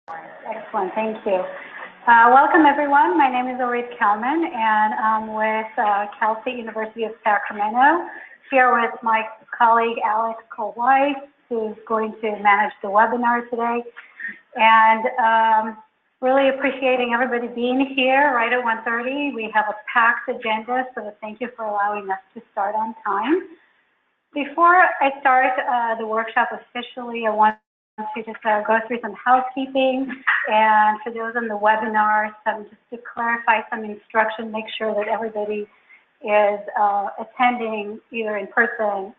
Excellent, thank you. Welcome everyone. My name is Orit Kelman and I'm with Cal State University of Sacramento, here with my colleague Alex Cole-Weiss, who's going to manage the webinar today. And really appreciating everybody being here right at 1:30. We have a packed agenda, so thank you for allowing us to start on time. Before I start the workshop officially, I want to just go through some housekeeping, and for those on the webinar, just to clarify some instruction, make sure that everybody is attending either in person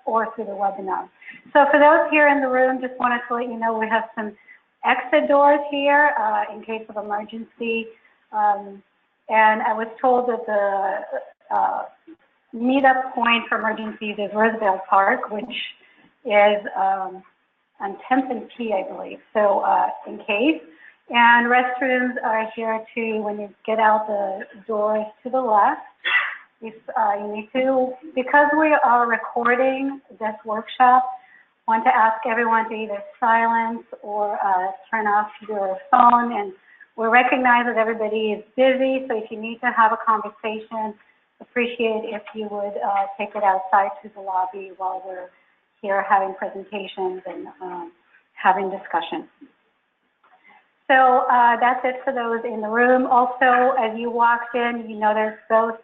or through the webinar. So for those here in the room, just wanted to let you know we have some exit doors here in case of emergency, and I was told that the meetup point for emergencies is Roosevelt Park, which is on 10th and P, I believe, so in case. And restrooms are here too when you get out the doors to the left. If you need to, because we are recording this workshop, I want to ask everyone to either silence or turn off your phone. And we recognize that everybody is busy, so if you need to have a conversation, appreciate if you would take it outside to the lobby while we're here having presentations and having discussion. So that's it for those in the room. Also, as you walked in, you notice both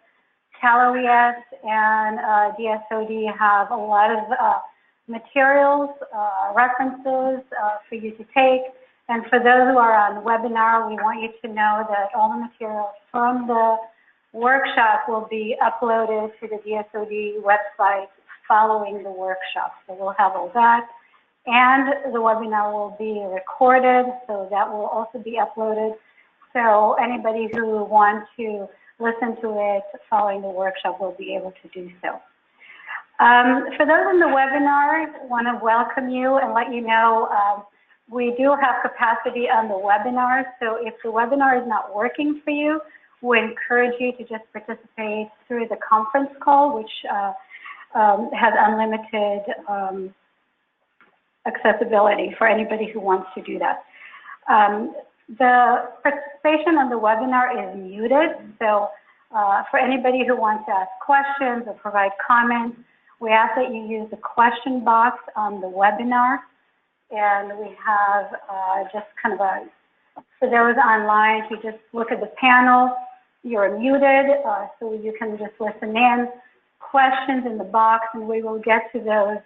Cal OES and DSOD have a lot of materials, references for you to take. And for those who are on the webinar, we want you to know that all the materials from the workshop will be uploaded to the DSOD website following the workshop. So we'll have all that. And the webinar will be recorded, so that will also be uploaded. So anybody who wants to listen to it following the workshop will be able to do so. For those in the webinar, I want to welcome you and let you know we do have capacity on the webinar. So if the webinar is not working for you, we encourage you to just participate through the conference call, which has unlimited accessibility for anybody who wants to do that. The participation on the webinar is muted, so for anybody who wants to ask questions or provide comments, we ask that you use the question box on the webinar. And we have just kind of for those online, if you just look at the panel, you're muted, so you can just listen in. Questions in the box, and we will get to those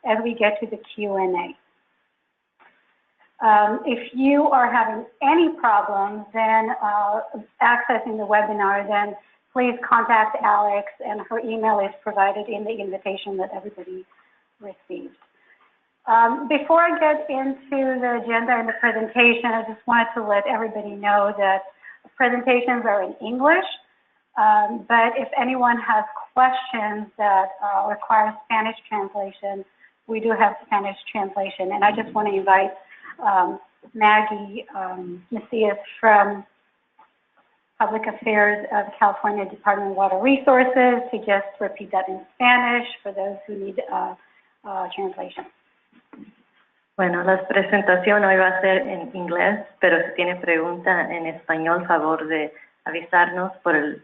as we get to the Q&A. If you are having any problems then accessing the webinar, then please contact Alex, and her email is provided in the invitation that everybody received. Before I get into the agenda and the presentation, I just wanted to let everybody know that presentations are in English. But if anyone has questions that require Spanish translation, we do have Spanish translation. And I just want to invite Maggie Macias from Public Affairs of California Department of Water Resources to just repeat that in Spanish for those who need translation. Bueno, la presentación hoy va a ser en inglés, pero si tiene pregunta en español, favor de avisarnos por el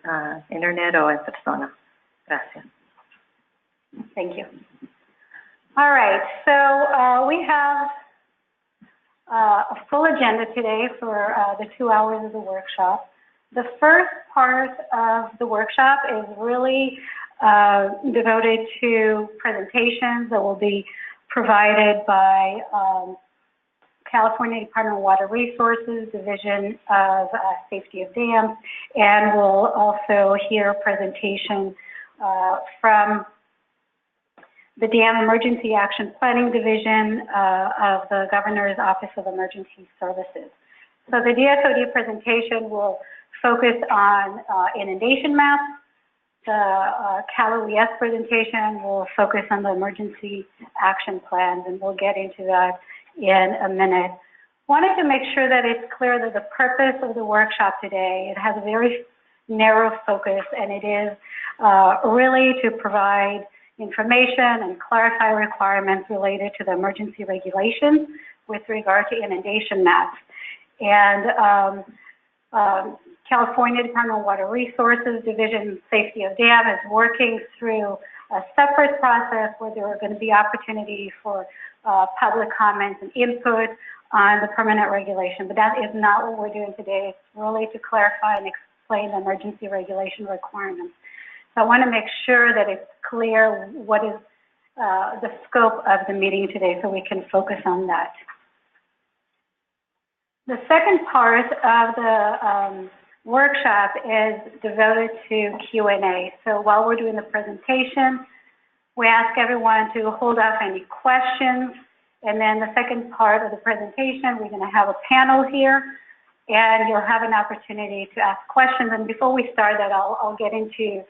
internet o en persona. Gracias. Thank you. All right, so we have a full agenda today for the 2 hours of the workshop. The first part of the workshop is really devoted to presentations that will be provided by California Department of Water Resources, Division of Safety of Dams, and we'll also hear a presentation from the Dam Emergency Action Planning Division of the Governor's Office of Emergency Services. So the DSOD presentation will focus on inundation maps. The Cal OES presentation will focus on the emergency action plans, and we'll get into that in a minute. Wanted to make sure that it's clear that the purpose of the workshop today, it has a very narrow focus, and it is really to provide information and clarify requirements related to the emergency regulations, with regard to inundation maps. And California Department of Water Resources Division Safety of Dam is working through a separate process where there are going to be opportunity for public comments and input on the permanent regulation, but that is not what we're doing today. It's really to clarify and explain the emergency regulation requirements. So I want to make sure that it's clear what is the scope of the meeting today so we can focus on that. The second part of the workshop is devoted to Q&A. So while we're doing the presentation, we ask everyone to hold off any questions. And then the second part of the presentation, we're going to have a panel here, and you'll have an opportunity to ask questions. And before we start that, I'll get into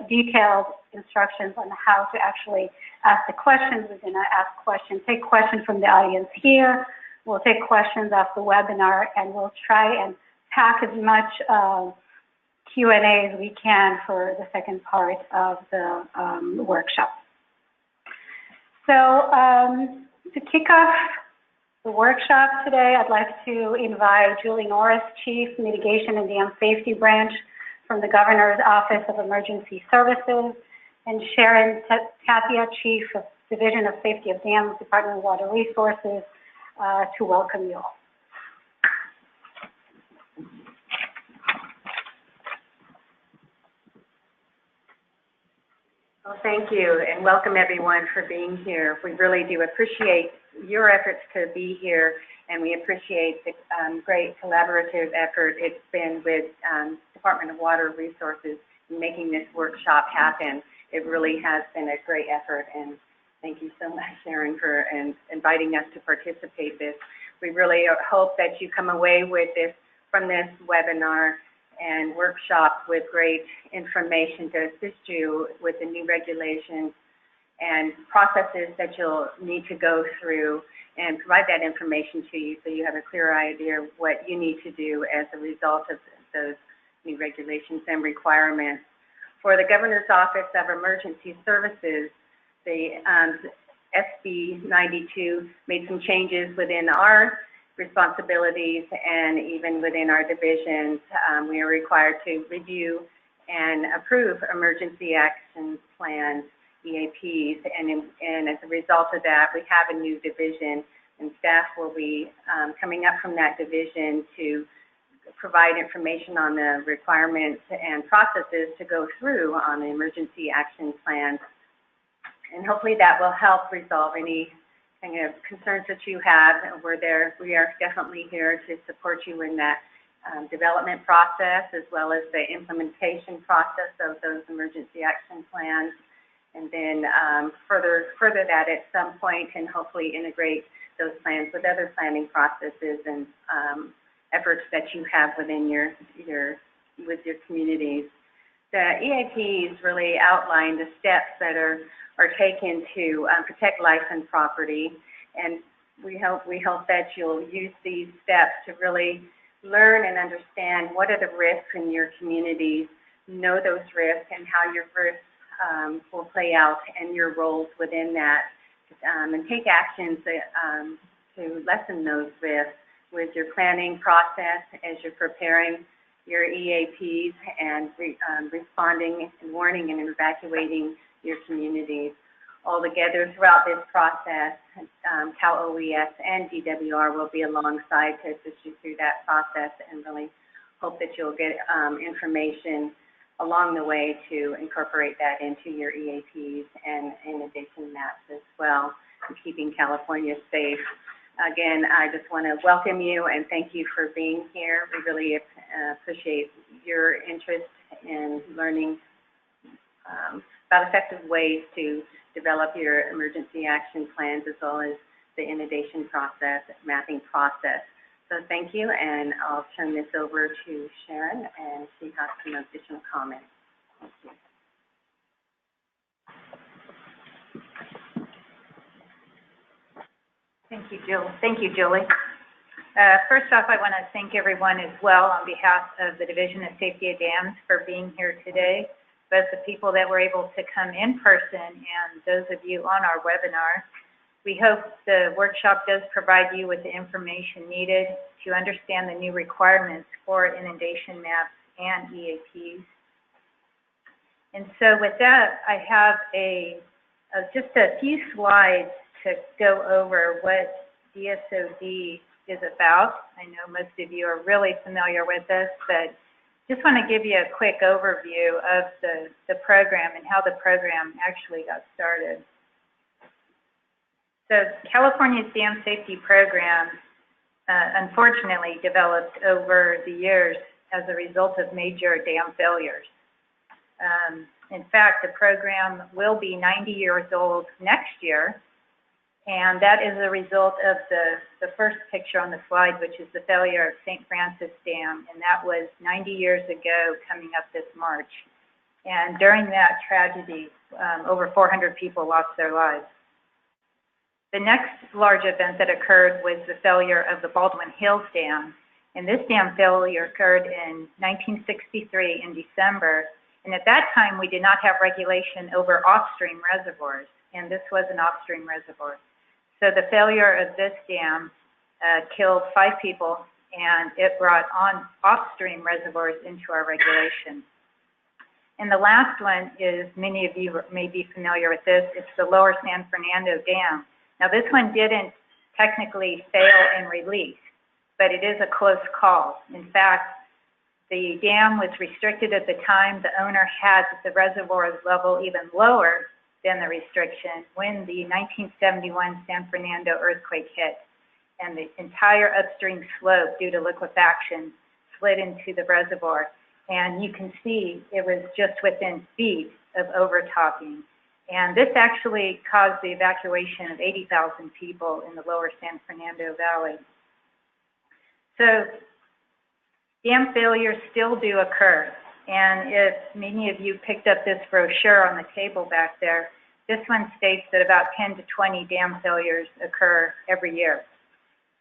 detailed instructions on how to actually ask the questions. We're going to take questions from the audience here. We'll take questions off the webinar, and we'll try and pack as much Q&A as we can for the second part of the workshop. So to kick off the workshop today, I'd like to invite Julie Norris, Chief Mitigation and Dam Safety Branch from the Governor's Office of Emergency Services, and Sharon Tapia, Chief of Division of Safety of Dams, Department of Water Resources, to welcome you all. Well, thank you, and welcome everyone for being here. We really do appreciate your efforts to be here, and we appreciate the great collaborative effort it's been with Department of Water Resources in making this workshop happen. It really has been a great effort, and thank you so much, Sharon, for inviting us to participate in this. We really hope that you come away with from this webinar and workshop with great information to assist you with the new regulations and processes that you'll need to go through, and provide that information to you so you have a clear idea of what you need to do as a result of those new regulations and requirements. For the Governor's Office of Emergency Services, the SB 92 made some changes within our responsibilities, and even within our divisions, we are required to review and approve emergency action plans, EAPs, and as a result of that, we have a new division, and staff will be coming up from that division to provide information on the requirements and processes to go through on the emergency action plans, and hopefully that will help resolve any kind of concerns that you have. We are definitely here to support you in that development process, as well as the implementation process of those emergency action plans, and then further that at some point, and hopefully integrate those plans with other planning processes and efforts that you have within with your communities. The EAPs really outline the steps that are taken to protect life and property, and we hope that you'll use these steps to really learn and understand what are the risks in your communities, know those risks and how your risks will play out and your roles within that, and take actions to lessen those risks with your planning process as you're preparing your EAPs and responding and warning and evacuating your communities. All together throughout this process, Cal OES and DWR will be alongside to assist you through that process, and really hope that you'll get information along the way to incorporate that into your EAPs and inundation maps as well, and keeping California safe. Again, I just want to welcome you and thank you for being here. We really appreciate your interest in learning about effective ways to develop your emergency action plans, as well as the inundation process, mapping process. So thank you, and I'll turn this over to Sharon, and she has some additional comments. Thank you. Thank you, Julie. First off, I want to thank everyone as well on behalf of the Division of Safety of Dams for being here today, both the people that were able to come in person and those of you on our webinar. We hope the workshop does provide you with the information needed to understand the new requirements for inundation maps and EAPs. And so with that, I have just a few slides to go over what DSOD is about. I know most of you are really familiar with this, but just want to give you a quick overview of the program and how the program actually got started. So California's Dam Safety Program unfortunately developed over the years as a result of major dam failures. In fact, the program will be 90 years old next year, and that is a result of the first picture on the slide, which is the failure of St. Francis Dam, and that was 90 years ago coming up this March. And during that tragedy, over 400 people lost their lives. The next large event that occurred was the failure of the Baldwin Hills Dam, and this dam failure occurred in 1963 in December. And at that time, we did not have regulation over off-stream reservoirs, and this was an off-stream reservoir. So the failure of this dam killed 5 people, and it brought on off-stream reservoirs into our regulation. And the last one is, many of you may be familiar with this, it's the Lower San Fernando Dam. Now this one didn't technically fail and release, but it is a close call. In fact, the dam was restricted at the time. The owner had the reservoir level even lower than the restriction when the 1971 San Fernando earthquake hit, and the entire upstream slope, due to liquefaction, slid into the reservoir. And you can see it was just within feet of overtopping. And this actually caused the evacuation of 80,000 people in the lower San Fernando Valley. So dam failures still do occur. And if many of you picked up this brochure on the table back there, this one states that about 10 to 20 dam failures occur every year.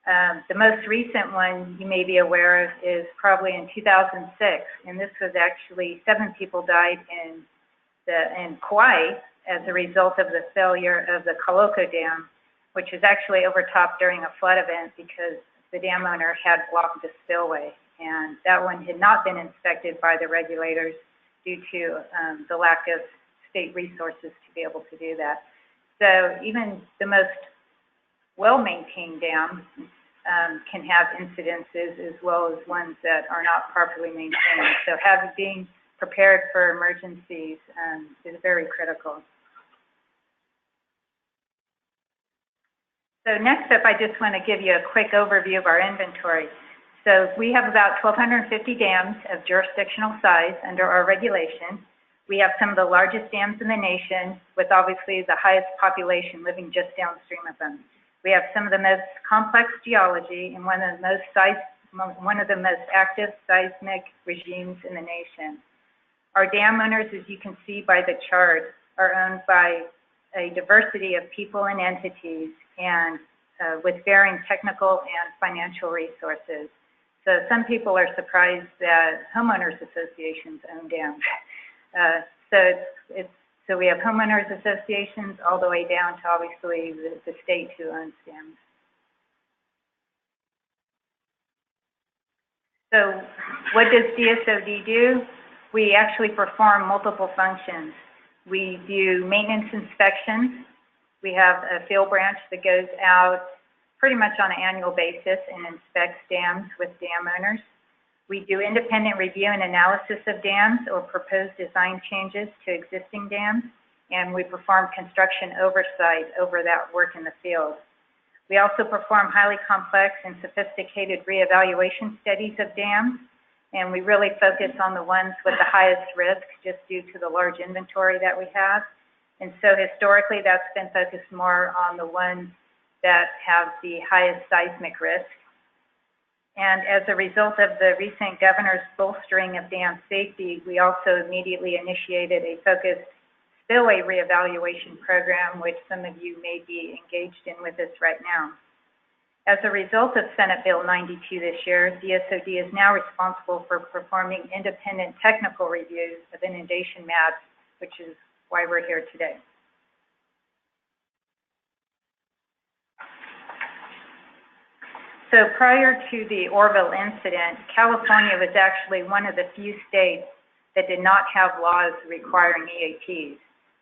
The most recent one you may be aware of is probably in 2006, and this was actually 7 people died in Kauai as a result of the failure of the Kaloko Dam, which was actually overtopped during a flood event because the dam owner had blocked the spillway. And that one had not been inspected by the regulators due to the lack of state resources to be able to do that. So even the most well-maintained dam can have incidences as well as ones that are not properly maintained. So being prepared for emergencies is very critical. So next up, I just want to give you a quick overview of our inventory. So we have about 1,250 dams of jurisdictional size under our regulation. We have some of the largest dams in the nation, with obviously the highest population living just downstream of them. We have some of the most complex geology and one of the most active seismic regimes in the nation. Our dam owners, as you can see by the chart, are owned by a diversity of people and entities, and with varying technical and financial resources. So some people are surprised that homeowners associations own dams. So we have homeowners associations all the way down to obviously the state who owns dams. So what does DSOD do? We actually perform multiple functions. We do maintenance inspections. We have a field branch that goes out pretty much on an annual basis and inspects dams with dam owners. We do independent review and analysis of dams or proposed design changes to existing dams, and we perform construction oversight over that work in the field. We also perform highly complex and sophisticated reevaluation studies of dams, and we really focus on the ones with the highest risk just due to the large inventory that we have. And so historically, that's been focused more on the ones that have the highest seismic risk. And as a result of the recent governor's bolstering of dam safety, we also immediately initiated a focused spillway reevaluation program, which some of you may be engaged in with us right now. As a result of Senate Bill 92 this year, DSOD is now responsible for performing independent technical reviews of inundation maps, which is why we're here today. So prior to the Orville incident, California was actually one of the few states that did not have laws requiring EAPs.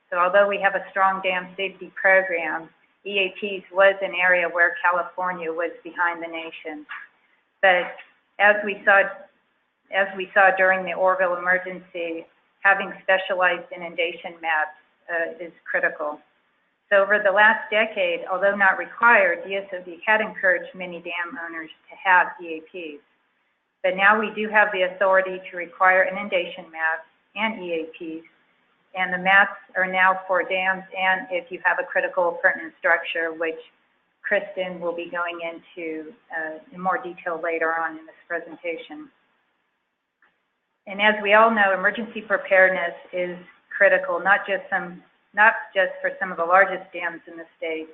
So although we have a strong dam safety program, EAPs was an area where California was behind the nation. But as we saw during the Orville emergency, having specialized inundation maps is critical. So over the last decade, although not required, DSOD had encouraged many dam owners to have EAPs. But now we do have the authority to require inundation maps and EAPs, and the maps are now for dams and if you have a critical appurtenant structure, which Kristen will be going into in more detail later on in this presentation. And as we all know, emergency preparedness is critical, not just for some of the largest dams in the state,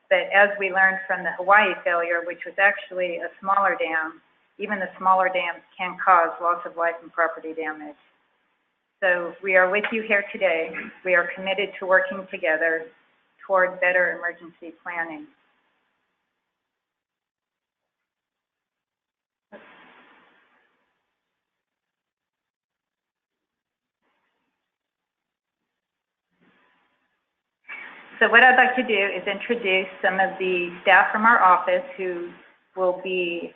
but as we learned from the Hawaii failure, which was actually a smaller dam, even the smaller dams can cause loss of life and property damage. So we are with you here today. We are committed to working together toward better emergency planning. So what I'd like to do is introduce some of the staff from our office who will be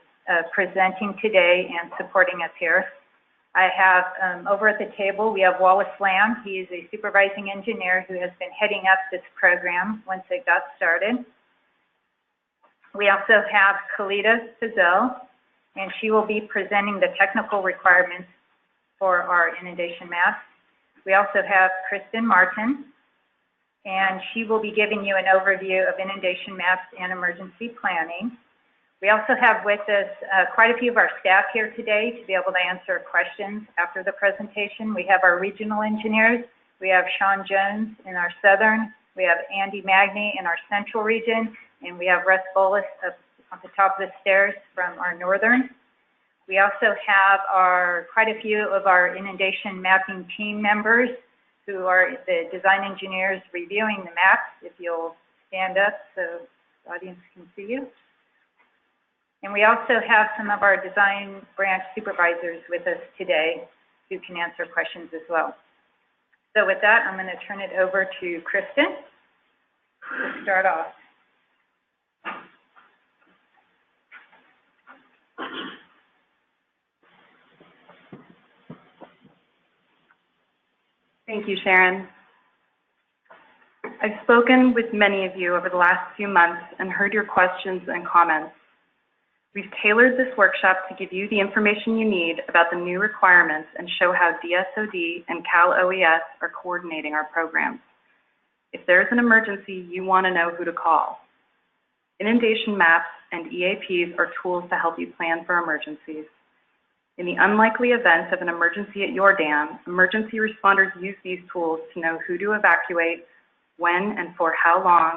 presenting today and supporting us here. I have over at the table, we have Wallace Lamb. He is a supervising engineer who has been heading up this program once it got started. We also have Kalita Fazell, and she will be presenting the technical requirements for our inundation maps. We also have Kristen Martin, and she will be giving you an overview of inundation maps and emergency planning. We also have with us quite a few of our staff here today to be able to answer questions after the presentation. We have our regional engineers. We have Sean Jones in our southern. We have Andy Magny in our central region. And we have Russ Bolus up on the top of the stairs from our northern. We also have quite a few of our inundation mapping team members who are the design engineers reviewing the maps. If you'll stand up so the audience can see you. And we also have some of our design branch supervisors with us today who can answer questions as well. So with that, I'm going to turn it over to Kristen to start off. Thank you, Sharon. I've spoken with many of you over the last few months and heard your questions and comments. We've tailored this workshop to give you the information you need about the new requirements and show how DSOD and Cal OES are coordinating our programs. If there's an emergency, you want to know who to call. Inundation maps and EAPs are tools to help you plan for emergencies. In the unlikely event of an emergency at your dam, emergency responders use these tools to know who to evacuate, when and for how long,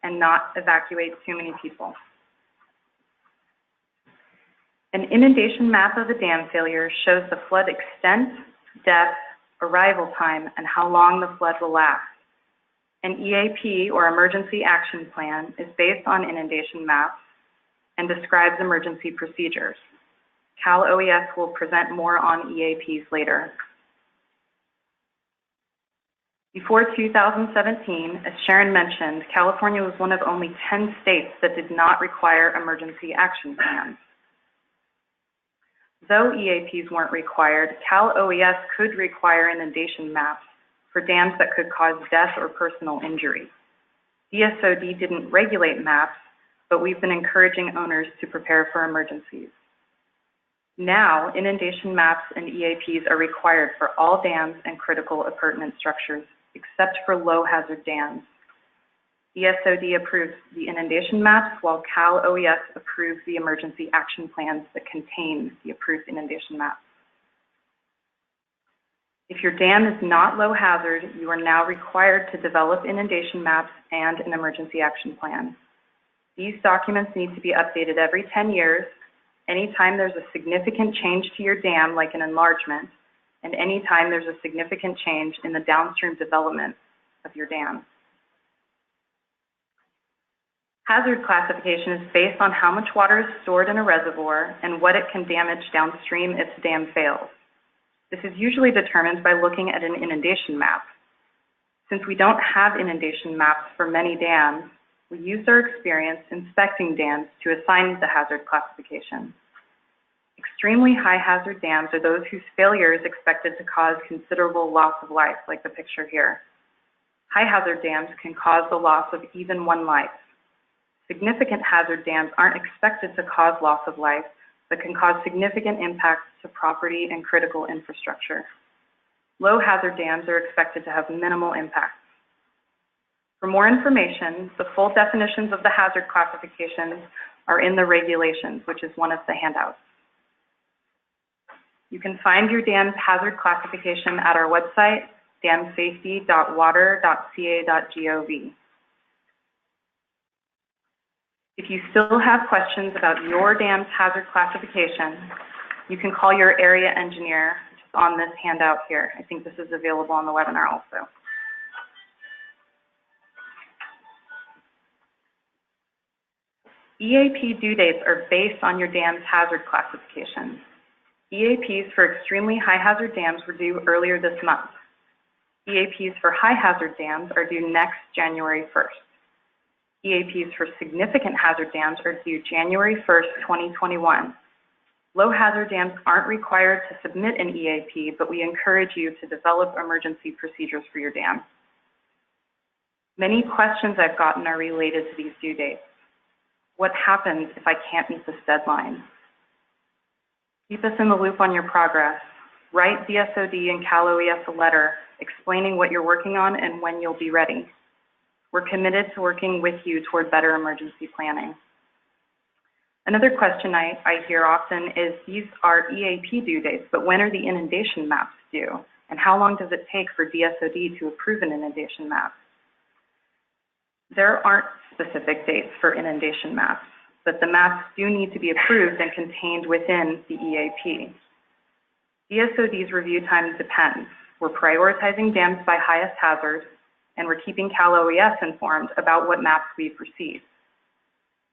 and not evacuate too many people. An inundation map of a dam failure shows the flood extent, depth, arrival time, and how long the flood will last. An EAP, or Emergency Action Plan, is based on inundation maps and describes emergency procedures. Cal OES will present more on EAPs later. Before 2017, as Sharon mentioned, California was one of only 10 states that did not require emergency action plans. Though EAPs weren't required, Cal OES could require inundation maps for dams that could cause death or personal injury. DSOD didn't regulate maps, but we've been encouraging owners to prepare for emergencies. Now, inundation maps and EAPs are required for all dams and critical appurtenant structures, except for low-hazard dams. DSOD approves the inundation maps, while Cal OES approves the emergency action plans that contain the approved inundation maps. If your dam is not low hazard, you are now required to develop inundation maps and an emergency action plan. These documents need to be updated every 10 years, anytime there's a significant change to your dam, like an enlargement, and anytime there's a significant change in the downstream development of your dam. Hazard classification is based on how much water is stored in a reservoir and what it can damage downstream if the dam fails. This is usually determined by looking at an inundation map. Since we don't have inundation maps for many dams, we used our experience inspecting dams to assign the hazard classification. Extremely high hazard dams are those whose failure is expected to cause considerable loss of life, like the picture here. High hazard dams can cause the loss of even one life. Significant hazard dams aren't expected to cause loss of life, but can cause significant impacts to property and critical infrastructure. Low hazard dams are expected to have minimal impacts. For more information, the full definitions of the hazard classifications are in the regulations, which is one of the handouts. You can find your dam's hazard classification at our website, damsafety.water.ca.gov. If you still have questions about your dam's hazard classification, you can call your area engineer, which is on this handout here. I think this is available on the webinar also. EAP due dates are based on your dam's hazard classification. EAPs for extremely high hazard dams were due earlier this month. EAPs for high hazard dams are due next January 1st. EAPs for significant hazard dams are due January 1st, 2021. Low hazard dams aren't required to submit an EAP, but we encourage you to develop emergency procedures for your dam. Many questions I've gotten are related to these due dates. What happens if I can't meet this deadline? Keep us in the loop on your progress. Write DSOD and Cal OES a letter explaining what you're working on and when you'll be ready. We're committed to working with you toward better emergency planning. Another question I hear often is, these are EAP due dates, but when are the inundation maps due? And how long does it take for DSOD to approve an inundation map? There aren't specific dates for inundation maps, but the maps do need to be approved and contained within the EAP. DSOD's review time depends. We're prioritizing dams by highest hazard, and we're keeping Cal OES informed about what maps we've received.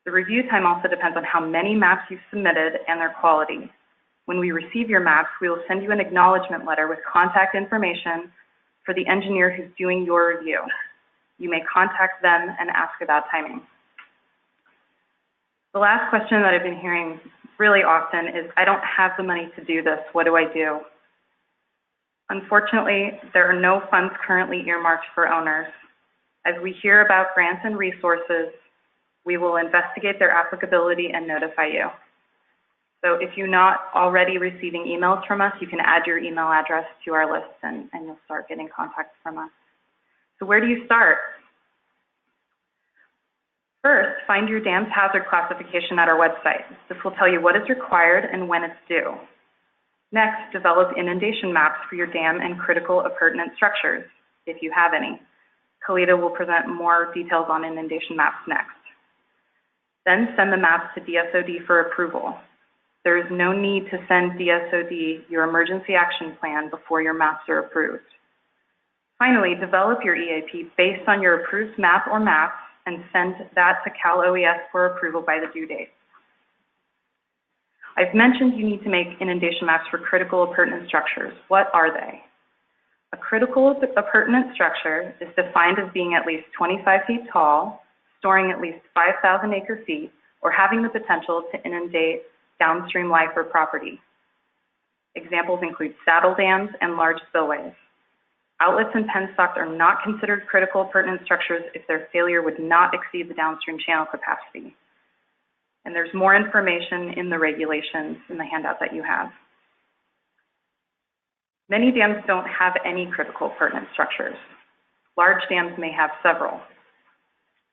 The review time also depends on how many maps you've submitted and their quality. When we receive your maps, we will send you an acknowledgement letter with contact information for the engineer who's doing your review. You may contact them and ask about timing. The last question that I've been hearing really often is, I don't have the money to do this, what do I do? Unfortunately, there are no funds currently earmarked for owners. As we hear about grants and resources, we will investigate their applicability and notify you. So if you're not already receiving emails from us, you can add your email address to our list and you'll start getting contacts from us. So where do you start? First, find your dam's hazard classification at our website. This will tell you what is required and when it's due. Next, develop inundation maps for your dam and critical appurtenant structures, if you have any. Kalita will present more details on inundation maps next. Then send the maps to DSOD for approval. There is no need to send DSOD your emergency action plan before your maps are approved. Finally, develop your EAP based on your approved map or maps and send that to Cal OES for approval by the due date. I've mentioned you need to make inundation maps for critical appurtenant structures. What are they? A critical appurtenant structure is defined as being at least 25 feet tall, storing at least 5,000 acre-feet, or having the potential to inundate downstream life or property. Examples include saddle dams and large spillways. Outlets and penstocks are not considered critical appurtenant structures if their failure would not exceed the downstream channel capacity. And there's more information in the regulations in the handout that you have. Many dams don't have any critical appurtenant structures. Large dams may have several.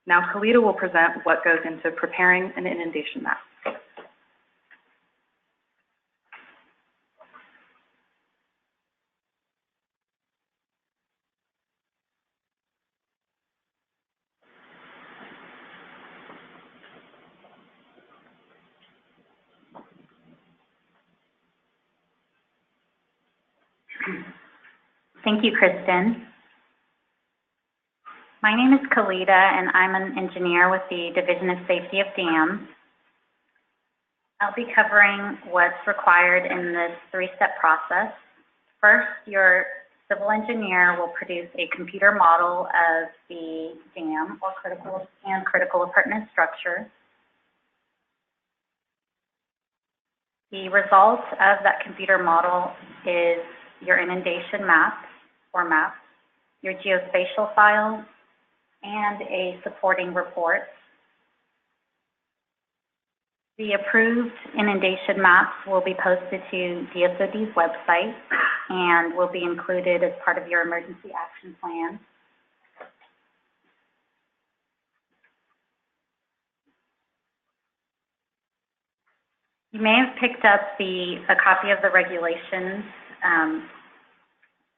Now Kalita will present what goes into preparing an inundation map. Thank you, Kristen. My name is Kalita, and I'm an engineer with the Division of Safety of Dams. I'll be covering what's required in this three-step process. First, your civil engineer will produce a computer model of the dam or critical appurtenant structure. The result of that computer model is your inundation map or maps, your geospatial files, and a supporting report. The approved inundation maps will be posted to DSOD's website and will be included as part of your emergency action plan. You may have picked up a copy of the regulations.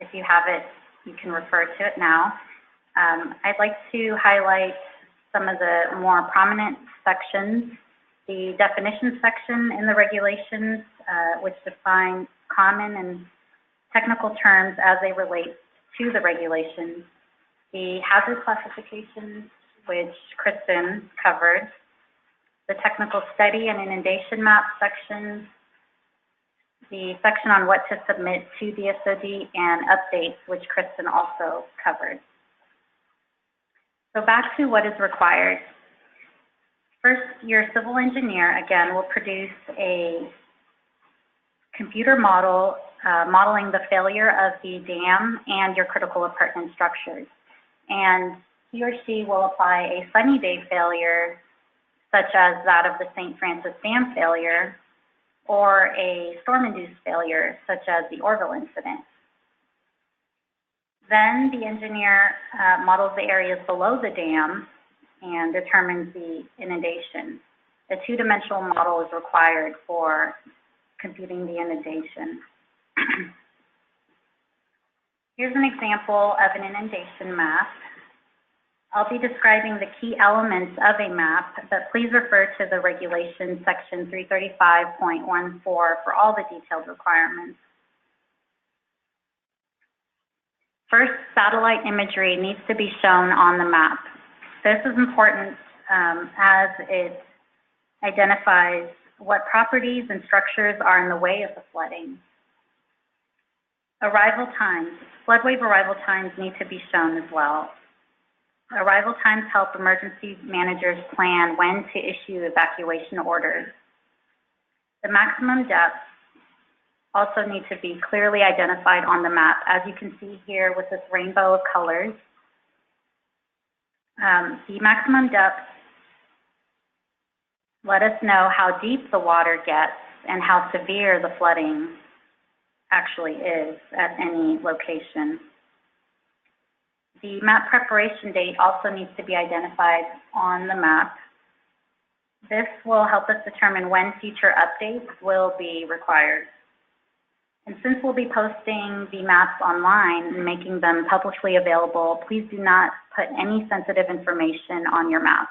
If you have it, you can refer to it now. I'd like to highlight some of the more prominent sections. The definition section in the regulations, which define common and technical terms as they relate to the regulations. The hazard classifications, which Kristen covered. The technical study and inundation map sections. The section on what to submit to DSOD and updates, which Kristen also covered. So back to what is required. First, your civil engineer, again, will produce a computer model modeling the failure of the dam and your critical appurtenant structures. And he or she will apply a sunny day failure, such as that of the St. Francis Dam failure, or a storm-induced failure, such as the Orville incident. Then the engineer models the areas below the dam and determines the inundation. A two-dimensional model is required for computing the inundation. Here's an example of an inundation map. I'll be describing the key elements of a map, but please refer to the regulation section 335.14 for all the detailed requirements. First, satellite imagery needs to be shown on the map. This is important as it identifies what properties and structures are in the way of the flooding. Arrival times. Flood wave arrival times need to be shown as well. Arrival times help emergency managers plan when to issue evacuation orders. The maximum depth also need to be clearly identified on the map, as you can see here with this rainbow of colors. The maximum depth let us know how deep the water gets and how severe the flooding actually is at any location. The map preparation date also needs to be identified on the map. This will help us determine when future updates will be required. And since we'll be posting the maps online and making them publicly available, please do not put any sensitive information on your map.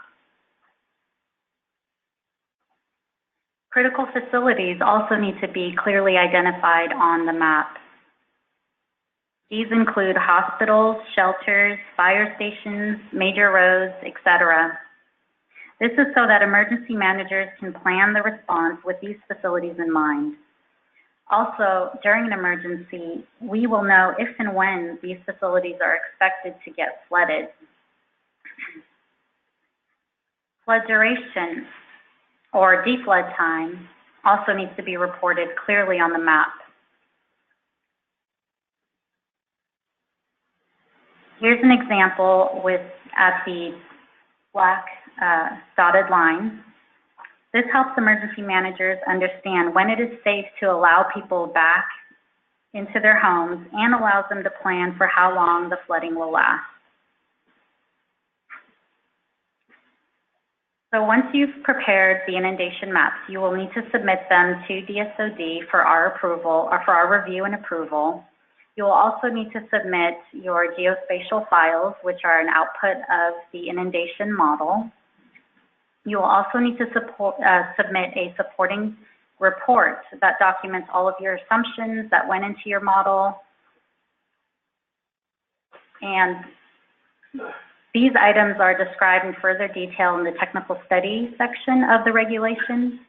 Critical facilities also need to be clearly identified on the map. These include hospitals, shelters, fire stations, major roads, etc. This is so that emergency managers can plan the response with these facilities in mind. Also, during an emergency, we will know if and when these facilities are expected to get flooded. Flood duration or deflood time also needs to be reported clearly on the map. Here's an example at the black dotted line. This helps emergency managers understand when it is safe to allow people back into their homes and allows them to plan for how long the flooding will last. So once you've prepared the inundation maps, you will need to submit them to DSOD for our approval, or for our review and approval. You will also need to submit your geospatial files, which are an output of the inundation model. You will also need to submit a supporting report that documents all of your assumptions that went into your model. And These items are described in further detail in the technical study section of the regulations.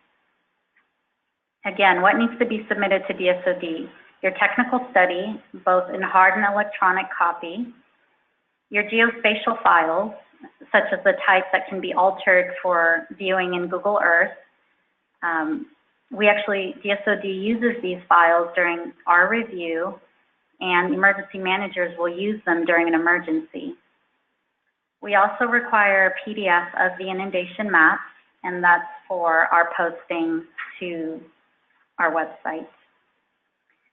Again, what needs to be submitted to DSOD? Your technical study, both in hard and electronic copy, your geospatial files, such as the type that can be altered for viewing in Google Earth. DSOD uses these files during our review, and emergency managers will use them during an emergency. We also require a PDF of the inundation maps, and that's for our posting to our website.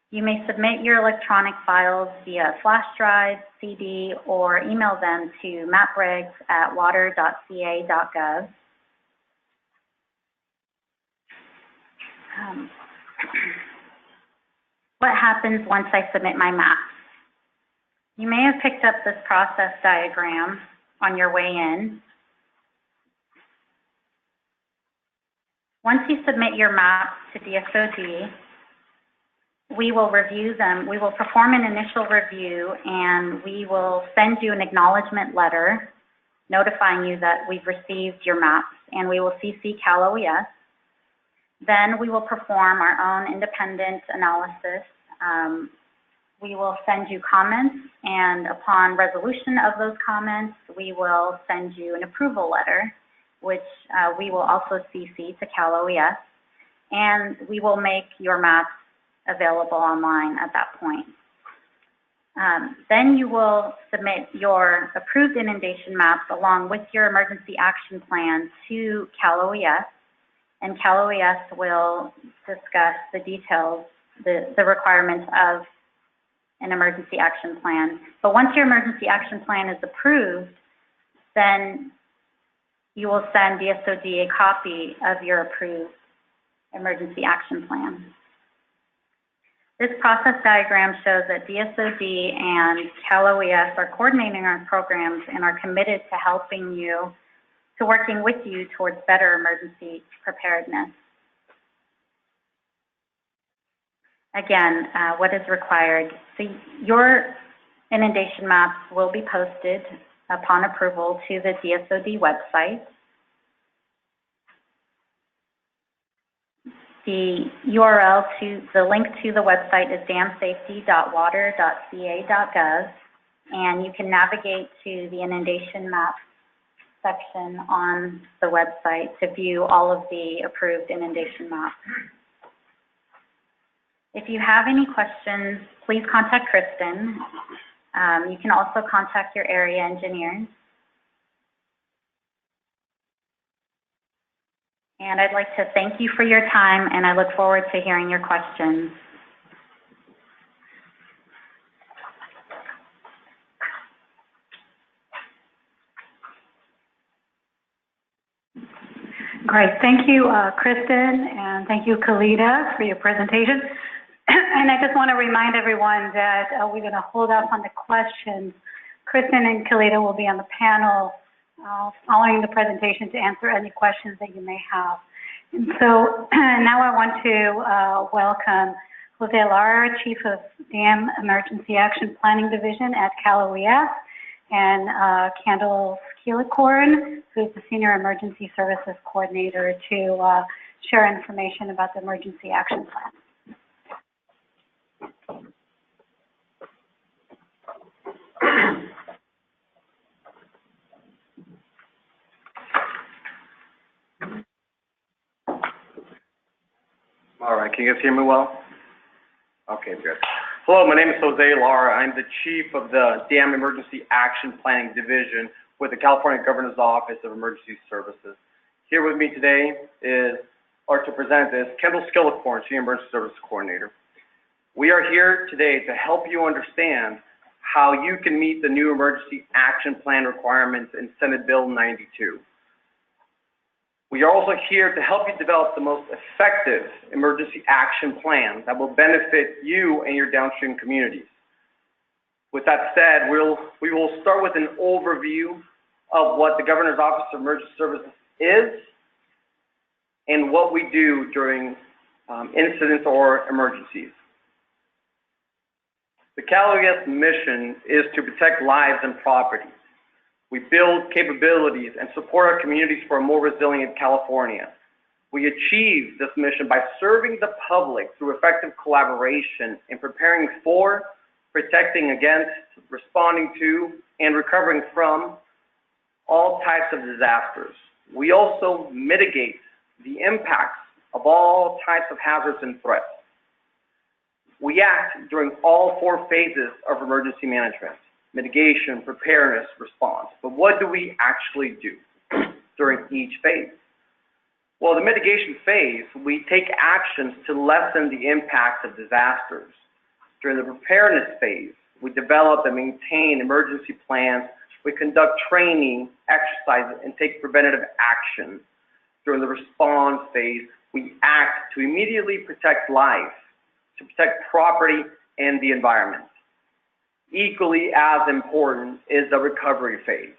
You may submit your electronic files via flash drive, CD, or email them to mapregs@water.ca.gov. What happens once I submit my maps? You may have picked up this process diagram on your way in. Once you submit your maps to DSOD, we will review them. We will perform an initial review, and we will send you an acknowledgement letter notifying you that we've received your maps, and we will CC Cal OES. Then we will perform our own independent analysis. We will send you comments, and upon resolution of those comments, we will send you an approval letter, which we will also CC to Cal OES, and we will make your maps available online at that point. Then you will submit your approved inundation maps along with your emergency action plan to Cal OES, and Cal OES will discuss the details, the requirements of an emergency action plan. But once your emergency action plan is approved, then you will send DSOD a copy of your approved emergency action plan. This process diagram shows that DSOD and Cal OES are coordinating our programs and are committed to helping you, to working with you towards better emergency preparedness. Again, what is required? So your inundation maps will be posted upon approval to the DSOD website. The URL the link to the website is damsafety.water.ca.gov, and you can navigate to the inundation map section on the website to view all of the approved inundation maps. If you have any questions, please contact Kristen. You can also contact your area engineers. And I'd like to thank you for your time, and I look forward to hearing your questions. Great. Thank you, Kristen, and thank you, Kalita, for your presentation. And I just want to remind everyone that we're going to hold up on the questions. Kristen and Kalita will be on the panel following the presentation to answer any questions that you may have. And so now I want to welcome Jose Lara, Chief of Dam Emergency Action Planning Division at Cal OES, and Kendall Keelicorn, who's the Senior Emergency Services Coordinator, to share information about the Emergency Action Plan. All right, can you guys hear me well? Okay, good. Hello, my name is Jose Lara. I'm the Chief of the Dam Emergency Action Planning Division with the California Governor's Office of Emergency Services. Here with me today to present is Kendall Keelicorn, Senior Emergency Services Coordinator. We are here today to help you understand how you can meet the new Emergency Action Plan requirements in Senate Bill 92. We are also here to help you develop the most effective emergency action plan that will benefit you and your downstream communities. With that said, we will start with an overview of what the Governor's Office of Emergency Services is and what we do during incidents or emergencies. The Cal OES mission is to protect lives and property. We build capabilities and support our communities for a more resilient California. We achieve this mission by serving the public through effective collaboration in preparing for, protecting against, responding to, and recovering from all types of disasters. We also mitigate the impacts of all types of hazards and threats. We act during all 4 phases of emergency management: mitigation, preparedness, response. But what do we actually do during each phase? Well, the mitigation phase, we take actions to lessen the impact of disasters. During the preparedness phase, we develop and maintain emergency plans. We conduct training, exercises, and take preventative action. During the response phase, we act to immediately protect life, to protect property and the environment. Equally as important is the recovery phase.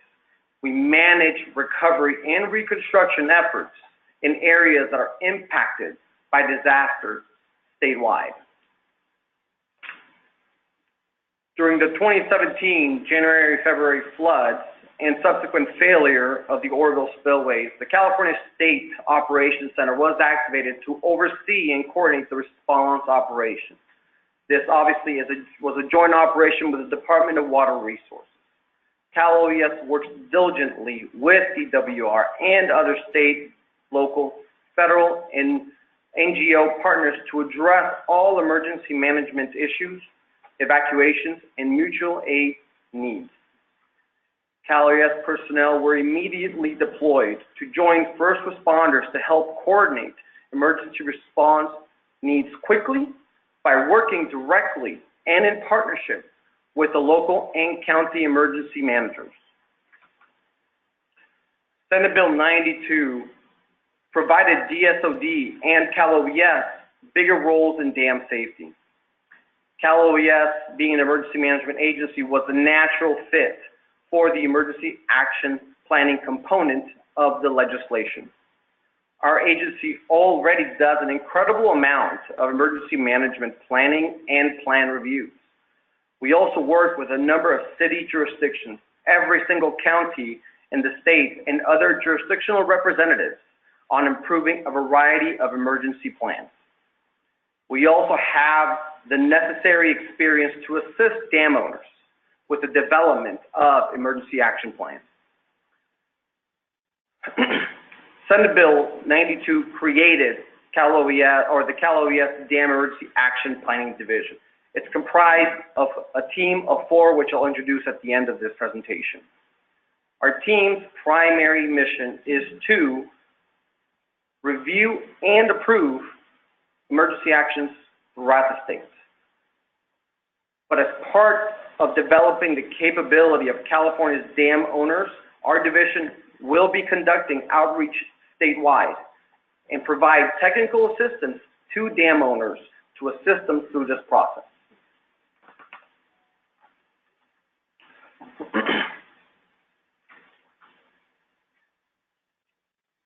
We manage recovery and reconstruction efforts in areas that are impacted by disasters statewide. During the 2017 January-February floods and subsequent failure of the Oroville spillways, the California State Operations Center was activated to oversee and coordinate the response operations. This obviously was a joint operation with the Department of Water Resources. Cal OES works diligently with DWR and other state, local, federal, and NGO partners to address all emergency management issues, evacuations, and mutual aid needs. Cal OES personnel were immediately deployed to join first responders to help coordinate emergency response needs quickly by working directly and in partnership with the local and county emergency managers. Senate Bill 92 provided DSOD and Cal OES bigger roles in dam safety. Cal OES, being an emergency management agency, was the natural fit for the emergency action planning component of the legislation. Our agency already does an incredible amount of emergency management planning and plan reviews. We also work with a number of city jurisdictions, every single county in the state, and other jurisdictional representatives on improving a variety of emergency plans. We also have the necessary experience to assist dam owners with the development of emergency action plans. Senate Bill 92 created Cal OES, or the Cal OES Dam Emergency Action Planning Division. It's comprised of a team of 4, which I'll introduce at the end of this presentation. Our team's primary mission is to review and approve emergency actions throughout the state. But as part of developing the capability of California's dam owners, our division will be conducting outreach statewide and provide technical assistance to dam owners to assist them through this process.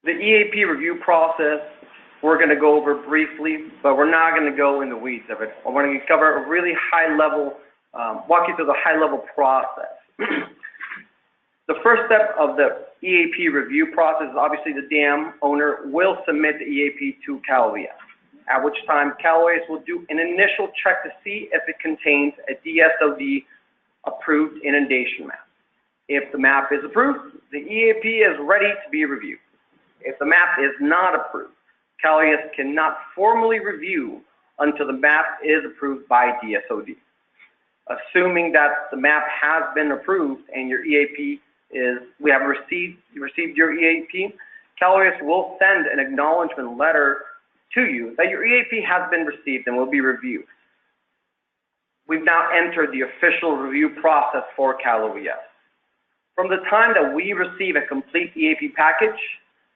The EAP review process, we're going to go over briefly, but we're not going to go in the weeds of it. I want to cover a really high level, walk you through the high level process. The first step of the EAP review process is obviously the dam owner will submit the EAP to Cal OES, at which time Cal OES will do an initial check to see if it contains a DSOD approved inundation map. If the map is approved, the EAP is ready to be reviewed. If the map is not approved, Cal OES cannot formally review until the map is approved by DSOD. Assuming that the map has been approved and your EAP is, you received your EAP, Cal OES will send an acknowledgement letter to you that your EAP has been received and will be reviewed. We've now entered the official review process for Cal OES. From the time that we receive a complete EAP package,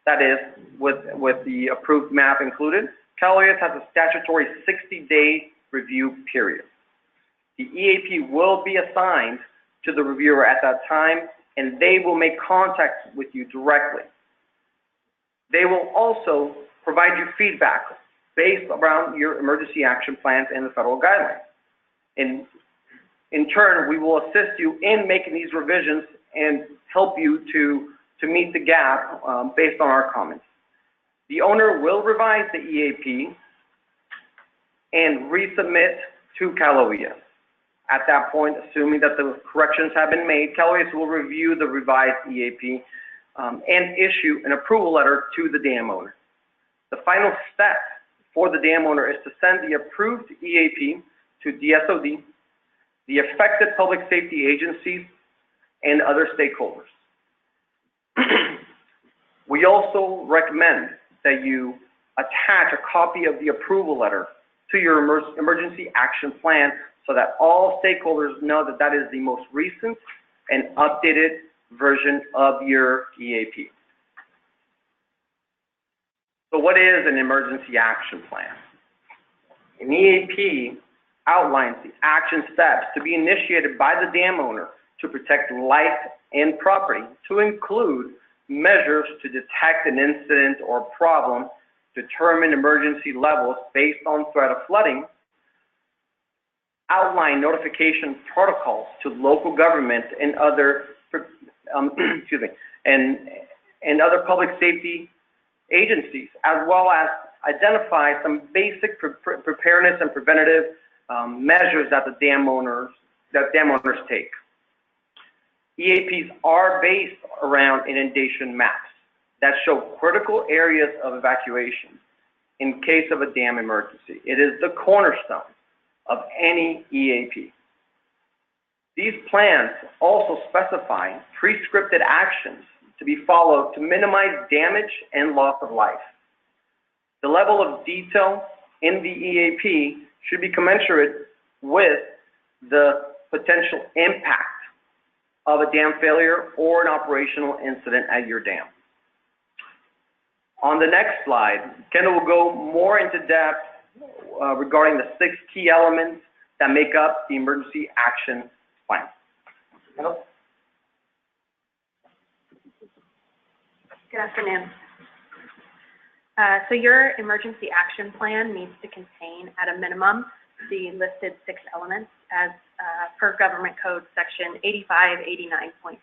that is, with the approved map included, Cal OES has a statutory 60-day review period. The EAP will be assigned to the reviewer at that time, and they will make contact with you directly. They will also provide you feedback based around your emergency action plans and the federal guidelines. In turn, we will assist you in making these revisions and help you to meet the gap based on our comments. The owner will revise the EAP and resubmit to Cal OES. At that point, assuming that the corrections have been made, Cal OES will review the revised EAP and issue an approval letter to the dam owner. The final step for the dam owner is to send the approved EAP to DSOD, the affected public safety agencies, and other stakeholders. We also recommend that you attach a copy of the approval letter to your emergency action plan so that all stakeholders know that that is the most recent and updated version of your EAP. So what is an emergency action plan? An EAP outlines the action steps to be initiated by the dam owner to protect life and property, to include measures to detect an incident or problem, determine emergency levels based on threat of flooding, outline notification protocols to local government and other and other public safety agencies, as well as identify some basic preparedness and preventative measures that the dam owners take. EAPs are based around inundation maps that show critical areas of evacuation in case of a dam emergency. It is the cornerstone of any EAP. These plans also specify pre-scripted actions to be followed to minimize damage and loss of life. The level of detail in the EAP should be commensurate with the potential impact of a dam failure or an operational incident at your dam. On the next slide, Kendall will go more into depth regarding the 6 key elements that make up the emergency action plan. Kendall? Good afternoon. So your emergency action plan needs to contain, at a minimum, the listed 6 elements as per Government Code Section 8589.5.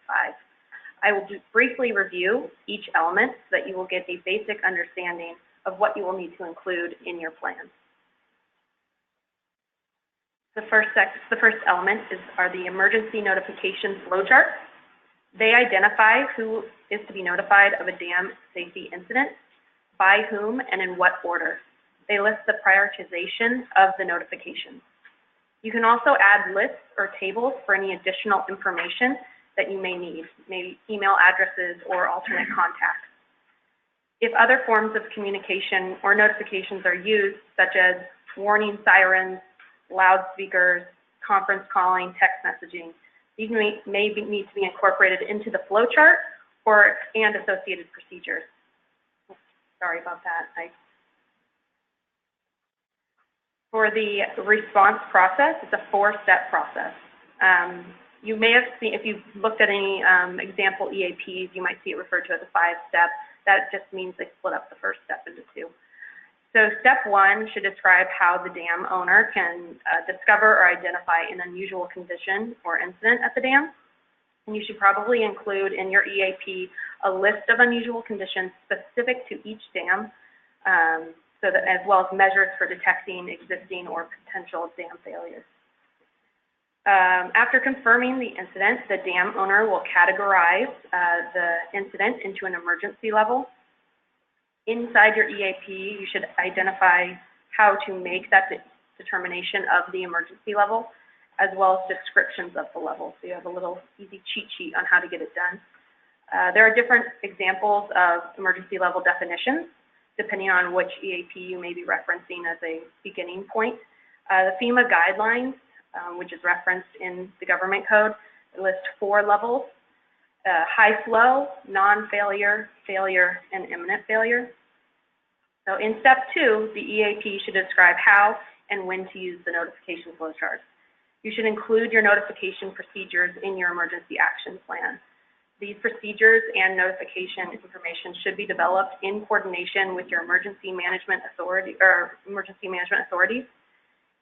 I will briefly review each element so that you will get a basic understanding of what you will need to include in your plan. The first element are the emergency notification flowcharts. They identify who is to be notified of a dam safety incident, by whom, and in what order. They list the prioritization of the notifications. You can also add lists or tables for any additional information that you may need, maybe email addresses or alternate contacts. If other forms of communication or notifications are used, such as warning sirens, loudspeakers, conference calling, text messaging, these may need to be incorporated into the flowchart and associated procedures. Sorry about that. For the response process, it's a 4-step process. You may have seen, if you've looked at any example EAPs, you might see it referred to as a 5-step. That just means they split up the first step into 2. So step 1 should describe how the dam owner can discover or identify an unusual condition or incident at the dam. And you should probably include in your EAP a list of unusual conditions specific to each dam, so that, as well as measures for detecting existing or potential dam failures. After confirming the incident, the dam owner will categorize the incident into an emergency level. Inside your EAP, you should identify how to make that determination of the emergency level, as well as descriptions of the level. So you have a little easy cheat sheet on how to get it done. There are different examples of emergency level definitions, depending on which EAP you may be referencing as a beginning point. The FEMA guidelines, which is referenced in the government code, list 4 levels: high flow, non-failure, failure, and imminent failure. So in step 2, the EAP should describe how and when to use the notification flowchart. You should include your notification procedures in your emergency action plan. These procedures and notification information should be developed in coordination with your emergency management authority or emergency management authorities.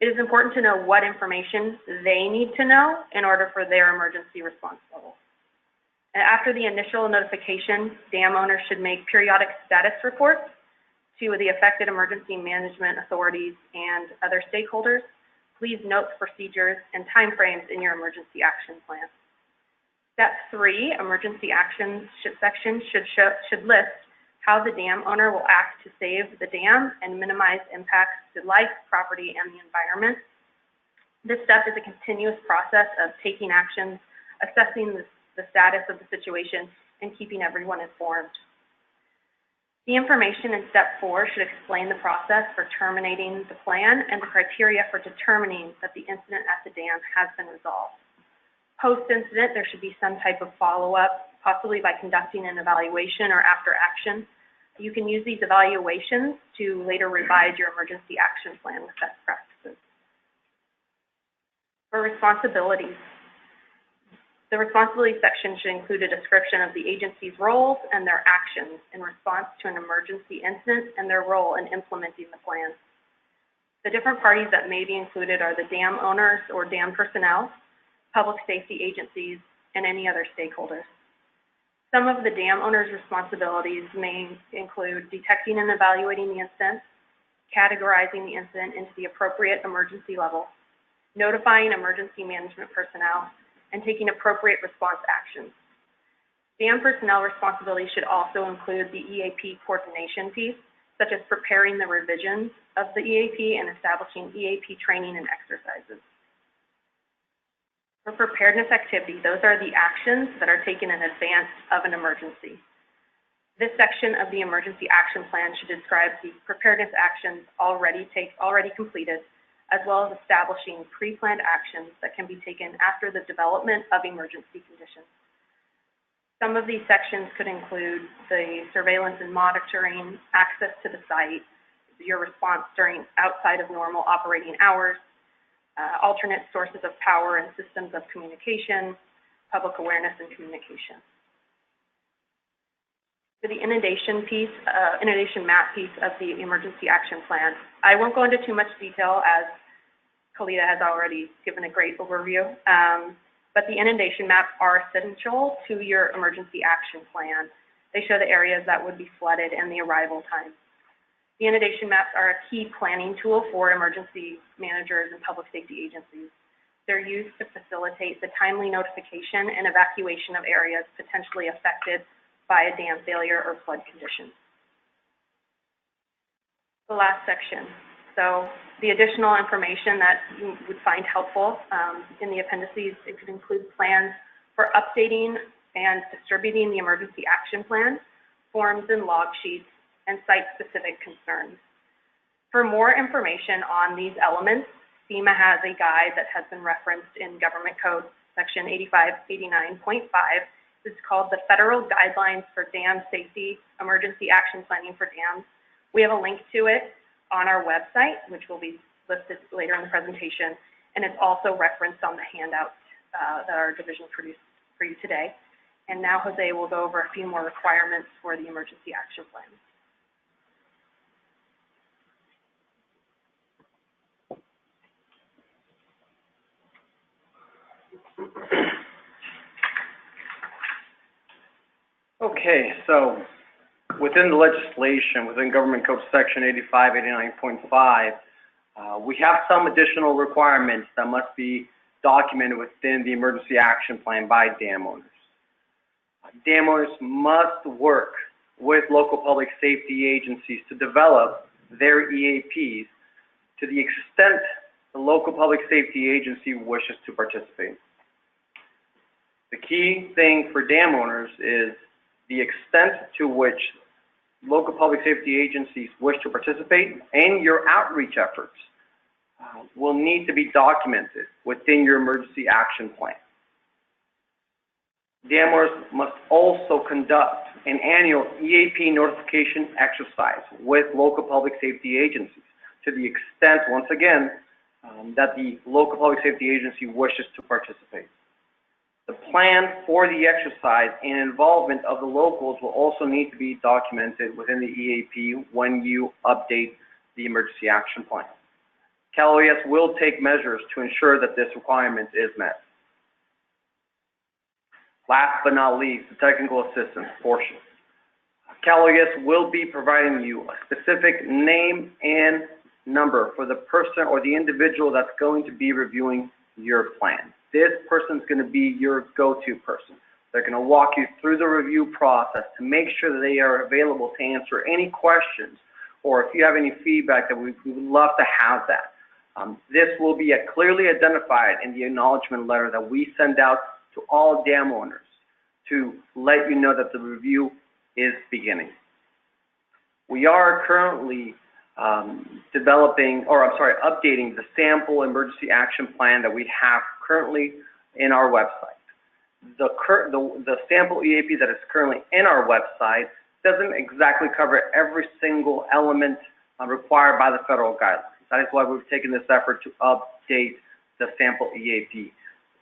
It is important to know what information they need to know in order for their emergency response level. After the initial notification, dam owners should make periodic status reports to the affected emergency management authorities and other stakeholders. Please note the procedures and timeframes in your emergency action plan. Step 3, emergency actions section should list how the dam owner will act to save the dam and minimize impacts to life, property, and the environment. This step is a continuous process of taking actions, assessing the status of the situation, and keeping everyone informed. The information in step 4 should explain the process for terminating the plan and the criteria for determining that the incident at the dam has been resolved. Post-incident, there should be some type of follow-up, possibly by conducting an evaluation or after action. You can use these evaluations to later revise your emergency action plan with best practices. For responsibilities, the responsibility section should include a description of the agency's roles and their actions in response to an emergency incident and their role in implementing the plan. The different parties that may be included are the dam owners or dam personnel, public safety agencies, and any other stakeholders. Some of the dam owners' responsibilities may include detecting and evaluating the incident, categorizing the incident into the appropriate emergency level, notifying emergency management personnel, and taking appropriate response actions. Dam personnel responsibilities should also include the EAP coordination piece, such as preparing the revisions of the EAP and establishing EAP training and exercises. For preparedness activity, those are the actions that are taken in advance of an emergency. This section of the emergency action plan should describe the preparedness actions already completed, as well as establishing pre-planned actions that can be taken after the development of emergency conditions. Some of these sections could include the surveillance and monitoring, access to the site, your response during outside of normal operating hours, alternate sources of power and systems of communication, public awareness and communication. For the inundation map piece of the emergency action plan, I won't go into too much detail as Khalida has already given a great overview, but the inundation maps are essential to your emergency action plan. They show the areas that would be flooded and the arrival time. The inundation maps are a key planning tool for emergency managers and public safety agencies. They're used to facilitate the timely notification and evacuation of areas potentially affected by a dam failure or flood condition. The last section. So the additional information that you would find helpful in the appendices, it could include plans for updating and distributing the emergency action plan, forms and log sheets, and site-specific concerns. For more information on these elements, FEMA has a guide that has been referenced in Government Code Section 8589.5. It's called the Federal Guidelines for Dam Safety Emergency Action Planning for Dams. We have a link to it on our website, which will be listed later in the presentation, and it's also referenced on the handout that our division produced for you today. And now Jose will go over a few more requirements for the emergency action plan. Okay, so within the legislation, within Government Code Section 8589.5, we have some additional requirements that must be documented within the emergency action plan by dam owners. Dam owners must work with local public safety agencies to develop their EAPs to the extent the local public safety agency wishes to participate. The key thing for dam owners is the extent to which local public safety agencies wish to participate and your outreach efforts will need to be documented within your emergency action plan. Dam owners must also conduct an annual EAP notification exercise with local public safety agencies to the extent, once again, that the local public safety agency wishes to participate. The plan for the exercise and involvement of the locals will also need to be documented within the EAP when you update the emergency action plan. Cal OES will take measures to ensure that this requirement is met. Last but not least, the technical assistance portion. Cal OES will be providing you a specific name and number for the person or the individual that's going to be reviewing your plan. This person's going to be your go-to person. They're going to walk you through the review process to make sure that they are available to answer any questions, or if you have any feedback, that we would love to have that. This will be clearly identified in the acknowledgement letter that we send out to all dam owners to let you know that the review is beginning. We are currently updating the sample emergency action plan that we have currently in our website. The sample EAP that is currently in our website doesn't exactly cover every single element required by the federal guidelines. That is why we've taken this effort to update the sample EAP.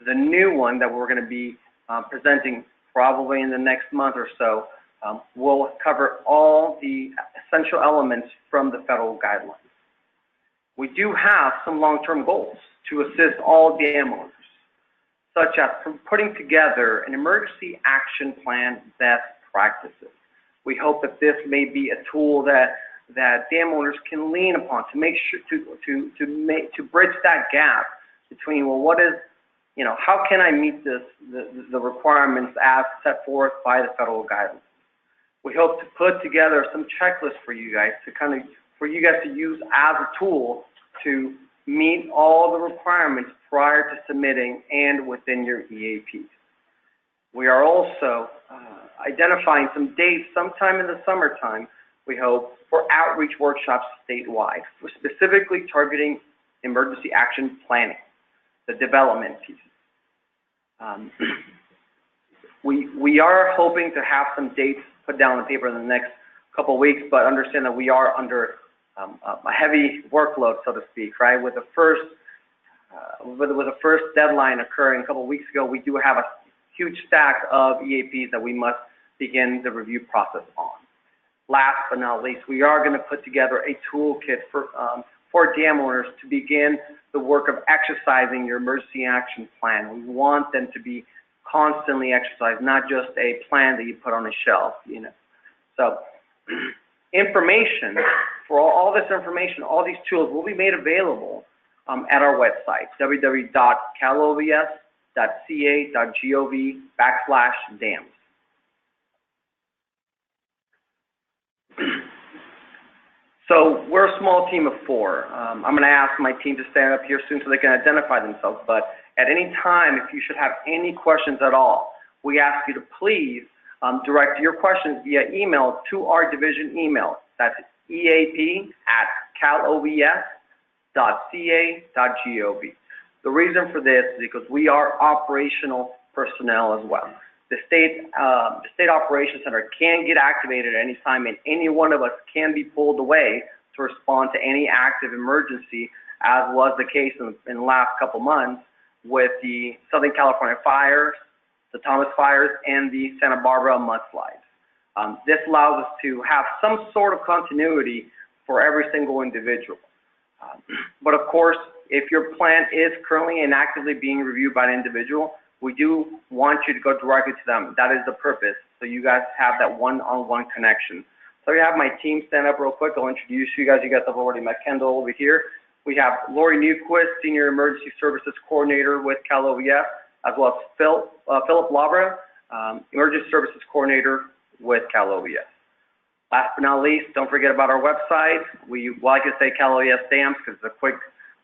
The new one that we're going to be presenting probably in the next month or so will cover all the essential elements from the federal guidelines. We do have some long-term goals to assist all dam owners, such as putting together an emergency action plan best practices. We hope that this may be a tool that dam owners can lean upon to make sure to bridge that gap between, well, what is, how can I meet the requirements as set forth by the federal guidelines? We hope to put together some checklists for you guys to use as a tool to meet all the requirements prior to submitting and within your EAPs. We are also identifying some dates sometime in the summertime, we hope, for outreach workshops statewide. We're specifically targeting emergency action planning, the development piece. We are hoping to have some dates put down on paper in the next couple of weeks, but understand that we are under a heavy workload, so to speak, right? With the first deadline occurring a couple of weeks ago, we do have a huge stack of EAPs that we must begin the review process on. Last but not least, we are going to put together a toolkit for dam owners to begin the work of exercising your emergency action plan. We want them to be constantly exercised, not just a plan that you put on a shelf, So information, for all this information, all these tools will be made available at our website, www.calobs.ca.gov/dams. So we're a small team of 4. I'm going to ask my team to stand up here soon so they can identify themselves, but at any time, if you should have any questions at all, we ask you to please direct your questions via email to our division email. That's eap@calobs.ca.gov. The reason for this is because we are operational personnel as well. The state operations center can get activated at any time, and any one of us can be pulled away to respond to any active emergency, as was the case in the last couple months with the Southern California fires, the Thomas fires, and the Santa Barbara mudslides. This allows us to have some sort of continuity for every single individual. But of course, if your plan is currently and actively being reviewed by an individual, we do want you to go directly to them. That is the purpose, so you guys have that one-on-one connection. So we have my team stand up real quick. I'll introduce you guys. You guys have already met Kendall over here. We have Lori Newquist, Senior Emergency Services Coordinator with Cal OES, as well as Philip Labra, Emergency Services Coordinator with Cal OES. Last but not least, don't forget about our website. We like to say Cal OES Dams because it's a quick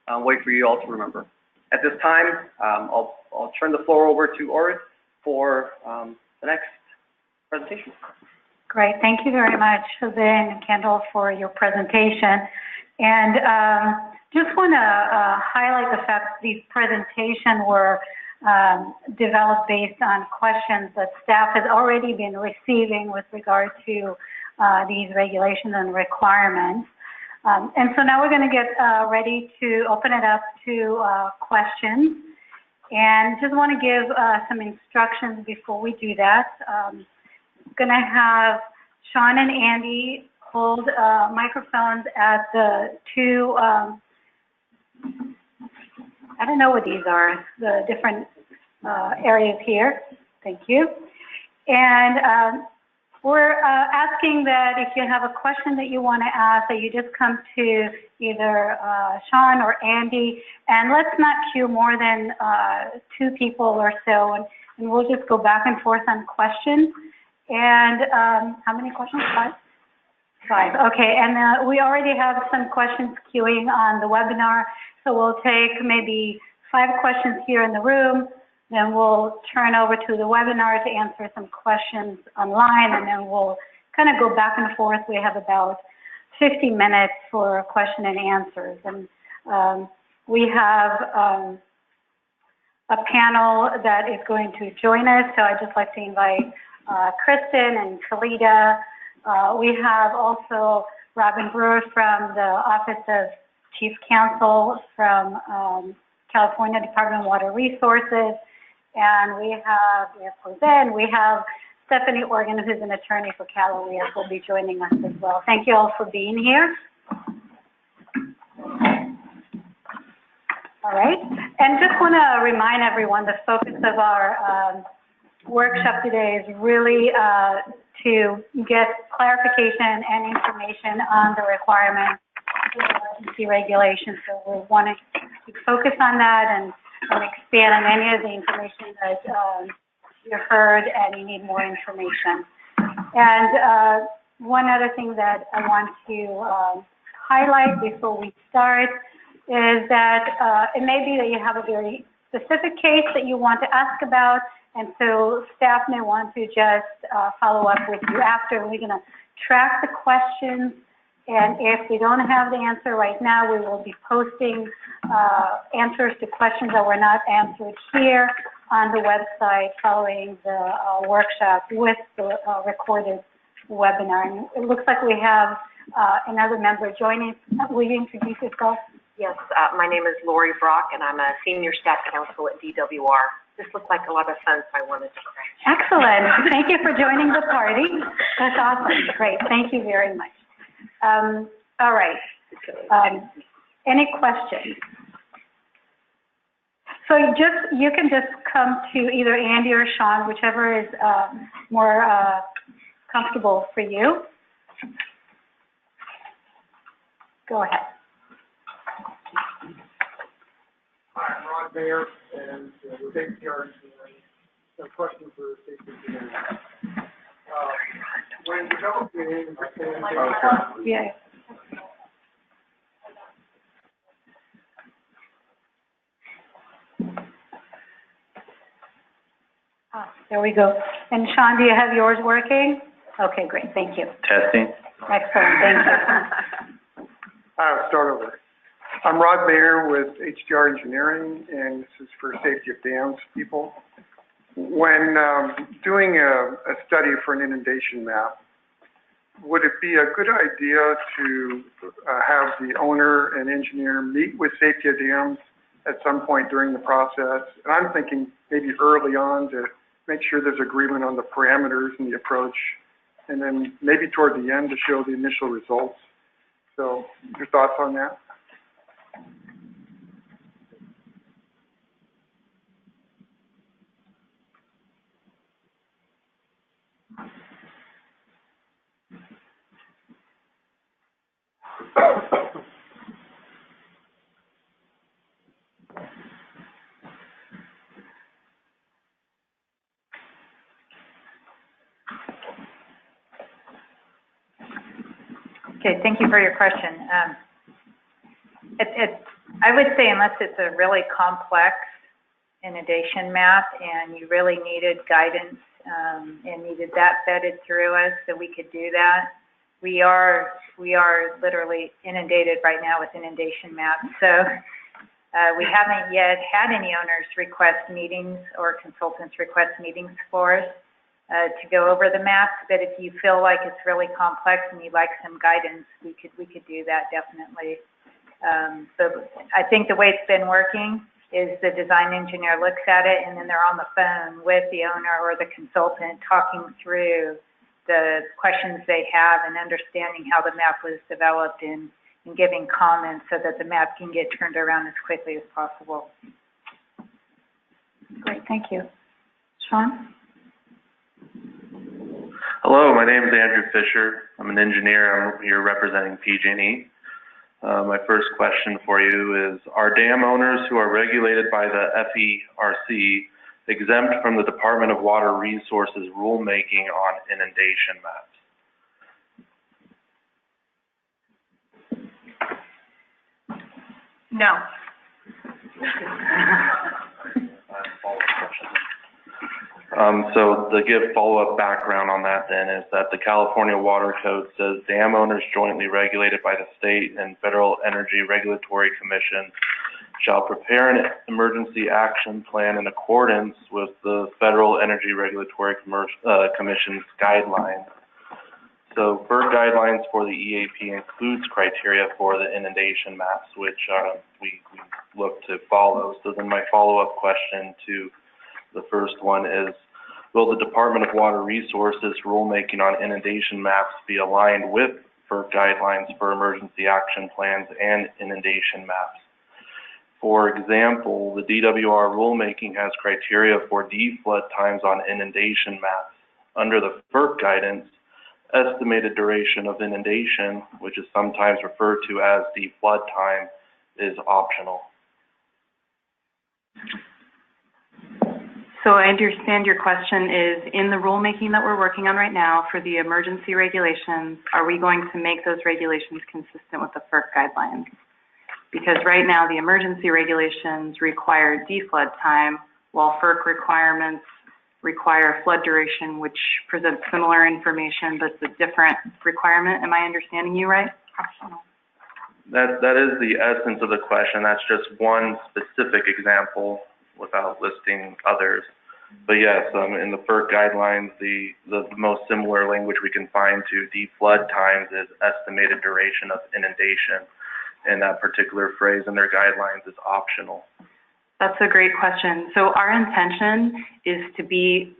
way for you all to remember. At this time, I'll turn the floor over to Orit for the next presentation. Great. Thank you very much, Jose and Kendall, for your presentation. And just want to highlight the fact that these presentations were developed based on questions that staff has already been receiving with regard to these regulations and requirements. And so now we're going to get ready to open it up to questions. And just want to give some instructions before we do that. I'm going to have Sean and Andy hold microphones at the 2, I don't know what these are, the different areas here. Thank you. And we're asking that if you have a question that you want to ask, that you just come to either Sean or Andy, and let's not queue more than 2 people or so, and we'll just go back and forth on questions. And how many questions? 5? 5. Okay, and we already have some questions queuing on the webinar, so we'll take maybe 5 questions here in the room. Then we'll turn over to the webinar to answer some questions online, and then we'll kind of go back and forth. We have about 50 minutes for question and answers. And we have a panel that is going to join us, so I'd just like to invite Kristen and Khalida. We have also Robin Brewer from the Office of Chief Counsel from California Department of Water Resources. And we have Jose, and we have Stephanie Organ, who's an attorney for California, will be joining us as well. Thank you all for being here. All right, and just want to remind everyone the focus of our workshop today is really to get clarification and information on the requirements of the emergency regulations. So we want to focus on that and expand on any of the information that you heard and you need more information. And one other thing that I want to highlight before we start is that it may be that you have a very specific case that you want to ask about, and so staff may want to just follow up with you after. We're going to track the questions, and if we don't have the answer right now, we will be posting answers to questions that were not answered here on the website following the workshop with the recorded webinar. And it looks like we have another member joining. Will you introduce yourself? Yes, my name is Lori Brock, and I'm a senior staff counsel at DWR. This looked like a lot of fun, so I wanted to crash. Excellent. Thank you for joining the party. That's awesome. Great. Thank you very much. All right. Any questions? So you can just come to either Andy or Sean, whichever is more comfortable for you. Go ahead. Hi, I'm Rod Mayer, and with APR Engineering. A question for safety engineering. When developing Yeah. There we go. And Sean, do you have yours working? Okay, great. Thank you. Testing. Excellent. Thank you. I'll start over. I'm Rod Mayer with HDR Engineering, and this is for safety of dams people. When doing a study for an inundation map, would it be a good idea to have the owner and engineer meet with safety of dams at some point during the process? And I'm thinking maybe early on to make sure there's agreement on the parameters and the approach, and then maybe toward the end to show the initial results. So your thoughts on that? Okay, thank you for your question. I would say unless it's a really complex inundation map and you really needed guidance and needed that vetted through us so we could do that. We are literally inundated right now with inundation maps. So we haven't yet had any owners request meetings or consultants request meetings for us to go over the maps. But if you feel like it's really complex and you'd like some guidance, we could do that definitely. So I think the way it's been working is the design engineer looks at it and then they're on the phone with the owner or the consultant talking through the questions they have and understanding how the map was developed and giving comments so that the map can get turned around as quickly as possible. Great, thank you. Sean? Hello, my name is Andrew Fisher. I'm an engineer. I'm here representing PG&E. My first question for you is, are dam owners who are regulated by the FERC exempt from the Department of Water Resources rulemaking on inundation maps? No. So to give follow-up background on that then is that the California Water Code says dam owners jointly regulated by the State and Federal Energy Regulatory Commission shall prepare an emergency action plan in accordance with the Federal Energy Regulatory Commission's guidelines. So FERC guidelines for the EAP includes criteria for the inundation maps, which we look to follow. So then my follow-up question to the first one is, will the Department of Water Resources rulemaking on inundation maps be aligned with FERC guidelines for emergency action plans and inundation maps? For example, the DWR rulemaking has criteria for deflood times on inundation maps. Under the FERC guidance, estimated duration of inundation, which is sometimes referred to as deflood time, is optional. So I understand your question is, in the rulemaking that we're working on right now for the emergency regulations, are we going to make those regulations consistent with the FERC guidelines? Because right now the emergency regulations require deflood time, while FERC requirements require flood duration, which presents similar information, but it's a different requirement. Am I understanding you right? That is the essence of the question. That's just one specific example without listing others. But yes, in the FERC guidelines, the most similar language we can find to deflood times is estimated duration of inundation. And that particular phrase in their guidelines is optional. That's a great question. So our intention is to be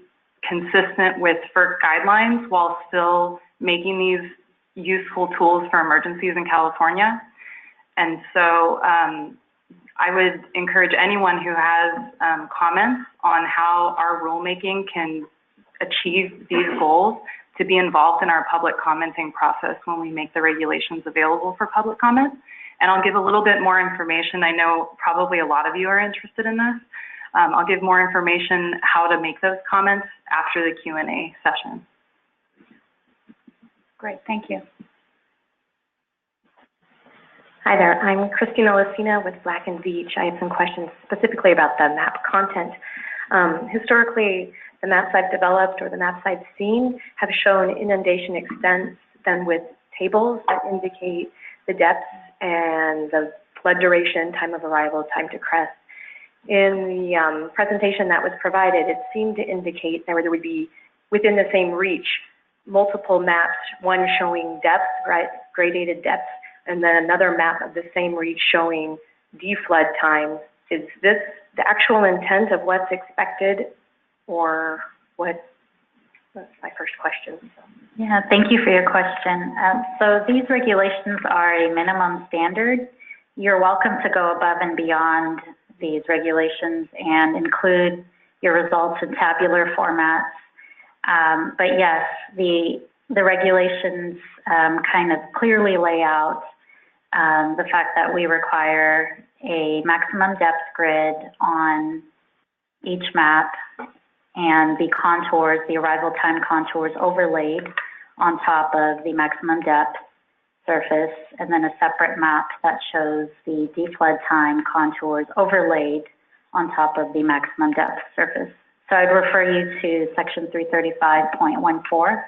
consistent with FERC guidelines while still making these useful tools for emergencies in California. And so I would encourage anyone who has comments on how our rulemaking can achieve these goals to be involved in our public commenting process when we make the regulations available for public comment. And I'll give a little bit more information. I know probably a lot of you are interested in this. I'll give more information how to make those comments after the Q&A session. Great, thank you. Hi there, I'm Christina Lucina with Black and Veatch. I have some questions specifically about the map content. Historically, the maps I've developed or the maps I've seen have shown inundation extents then with tables that indicate the depths and the flood duration, time of arrival, time to crest. In the presentation that was provided, it seemed to indicate there would be, within the same reach, multiple maps, one showing depth, gradated depth, and then another map of the same reach showing deflood time. Is this the actual intent of what's expected, or what? That's my first question. Yeah, thank you for your question. So these regulations are a minimum standard. You're welcome to go above and beyond these regulations and include your results in tabular formats. But yes, the regulations kind of clearly lay out the fact that we require a maximum depth grid on each map and the contours, the arrival time contours overlaid on top of the maximum depth surface, and then a separate map that shows the deflood time contours overlaid on top of the maximum depth surface. So I'd refer you to section 335.14.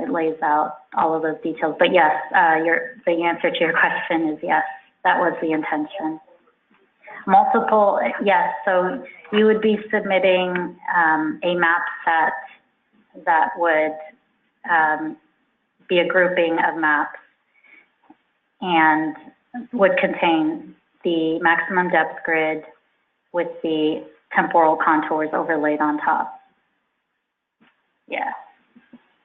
It lays out all of those details. But yes, the answer to your question is yes, that was the intention. Multiple, yes, so you would be submitting a map set that would be a grouping of maps and would contain the maximum depth grid with the temporal contours overlaid on top. Yeah.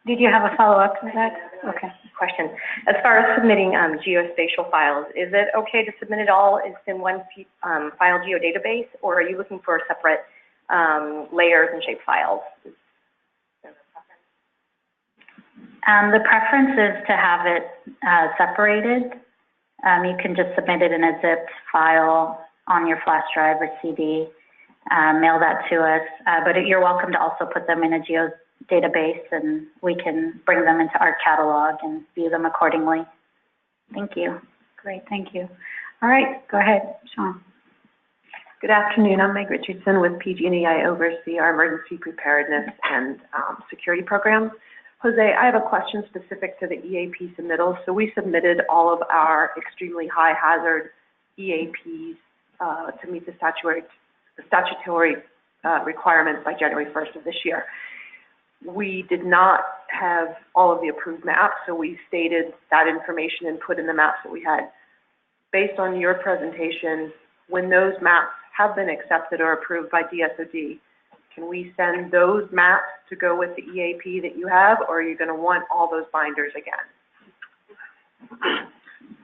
Did you have a follow-up to that? Okay. Question. As far as submitting geospatial files, is it okay to submit it all in one file geodatabase, or are you looking for separate layers and shape files? The preference is to have it separated. You can just submit it in a zipped file on your flash drive or CD, mail that to us. But you're welcome to also put them in a geodatabase, and we can bring them into our catalog and view them accordingly. Thank you. Great, thank you. All right, go ahead, Sean. Good afternoon. I'm Meg Richardson with PG&E. I oversee our emergency preparedness and security programs. Jose, I have a question specific to the EAP submittal. So we submitted all of our extremely high hazard EAPs to meet the statutory requirements by January 1st of this year. We did not have all of the approved maps, so we stated that information and put in the maps that we had. Based on your presentation, when those maps have been accepted or approved by DSOD, can we send those maps to go with the EAP that you have, or are you going to want all those binders again?